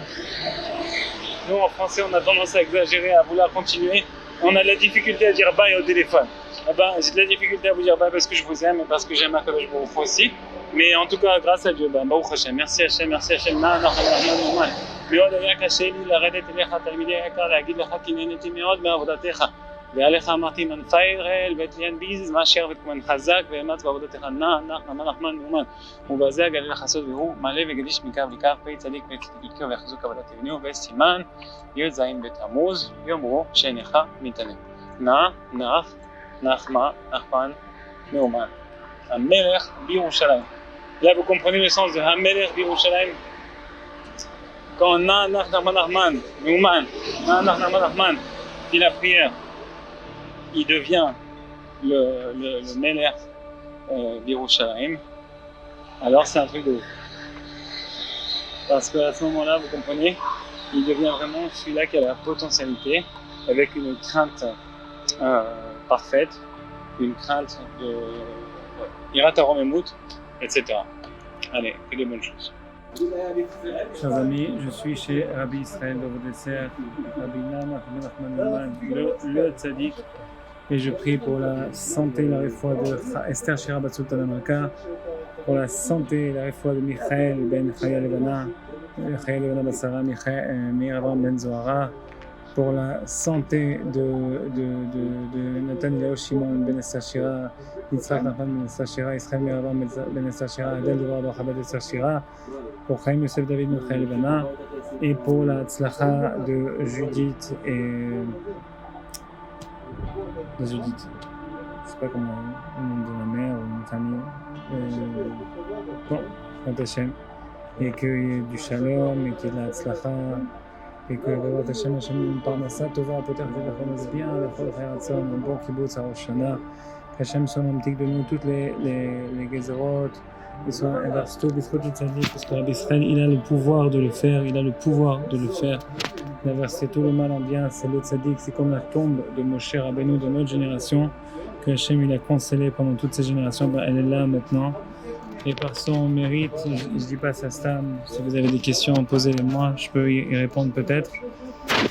Nous, en français, on a tendance à exagérer, à vouloir continuer. On a de la difficulté à dire bye au téléphone. J'ai de la difficulté à vous dire bye parce que je vous aime et parce que j'aime Akadosh Baruch Hu aussi. Mais en tout cas, grâce à Dieu, Baruch Hashem. Merci Hashem, merci Hashem. מאוד היה קשה לי לרדת אליך תלמידי היקר להגיד לך כי נהניתי מאוד מעבודתך ועליך אמרתי מנפה יראל ותליין ביז מאשר ותכונן חזק ואמץ בעבודתך נח נחמן מאומן ובזה אגלה לך סוד והוא מלא וגדיש מקו לקו פי צדיק וצדיקתו ויחזוק עבודת אבינו וסימן י"ז בתמוז יאמרו שעיניך מתענה נחמה נחמן מאומן המלך בירושלים. Là vous comprenez le sens de המלך בירושלים. Quand Nachman dit la prière, il devient le Melech d'Yerushalayim, alors c'est un truc de ouf. Parce qu'à ce moment-là, vous comprenez, il devient vraiment celui-là qui a la potentialité, avec une crainte parfaite, une crainte de Hirat Haromemut, etc. Allez, que des bonnes choses. Chers amis, je suis chez Rabbi Israël Dovodesser, Rabbi Nachman, le tzaddik, et je prie pour la santé et la réfoua de Esther Shira Bat Sultan Malka, pour la santé et la réfoua de Michael ben Chaya Levana Basara, Meir Avram ben Zohara, pour la santé de Nathaniel Shimon ben Esther Shira, Yitzhak Nachman ben Esther Shira, Israël Meir Avram ben Esther Shira, Adel Devar Chabad Esther Shira, pour Chaim Yosef David ben Chaya Levana, et pour la tzlacha de Judith et de Judith. Je sais pas comment le nom de la mère ou une famille. Bon, Bat Hashem. Et qu'il y ait du shalom, et qu'il y ait de la tzlacha, et que Bat Hashem, Hashem, parnassa tova, peut-être que la connaisse bien, la foi de Chayatzon, un bon kibbutz à Rosh Hashanah, qu'Hashem soit mamtik de nous toutes les gezerot, qu'il soit inverse tout, biscout et tzadik, parce que Rabbi Israël, il a le pouvoir de le faire, il a le pouvoir de le faire. D'inverser tout le mal en bien, c'est le tzaddik, c'est comme la tombe de Moshe Rabbeinu de notre génération, que Hachem il a consolé pendant toutes ces générations, elle est là maintenant. Et par son mérite, je ne dis pas ça Stam, si vous avez des questions, posez-les-moi, je peux y répondre peut-être.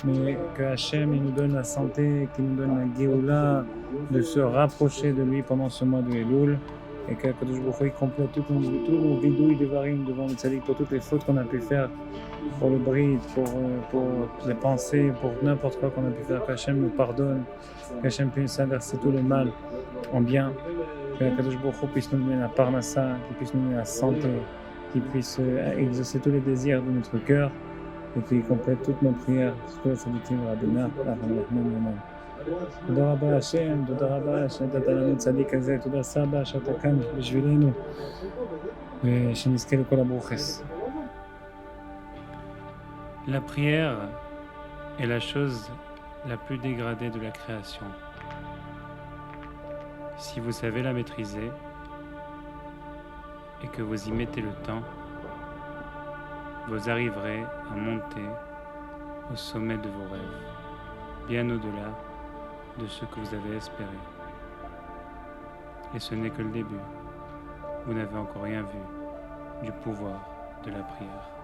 Mais que Hachem il nous donne la santé, qu'il nous donne la Géoula, de se rapprocher de lui pendant ce mois de Elul. Et que Kadosh Baruch Hu complète tout nos vidouilles de varim devant le tzaddik, pour toutes les fautes qu'on a pu faire, pour le bride, pour les pensées, pour n'importe quoi qu'on a pu faire, qu'Hachem nous pardonne, qu'Hachem puisse inverser tout le mal en bien, que Kadosh Baruch Hu puisse nous donner la parnassa, qu'il puisse nous donner la santé, qu'il puisse exaucer tous les désirs de notre cœur, et qu'il complète toutes nos prières, tout le tzaddikim Rabbina, תודה רבה השם, תודה רבה שנתת לנו צדיק כזה, תודה סבא שאתה כאן בשבילנו ושנזכה לכל הברוכס. La prière est la chose la plus dégradée de la création. Si vous savez la maîtriser et que vous y mettez le temps, vous arriverez à monter au sommet de vos rêves, bien au-delà de ce que vous avez espéré. Et ce n'est que le début. Vous n'avez encore rien vu du pouvoir de la prière.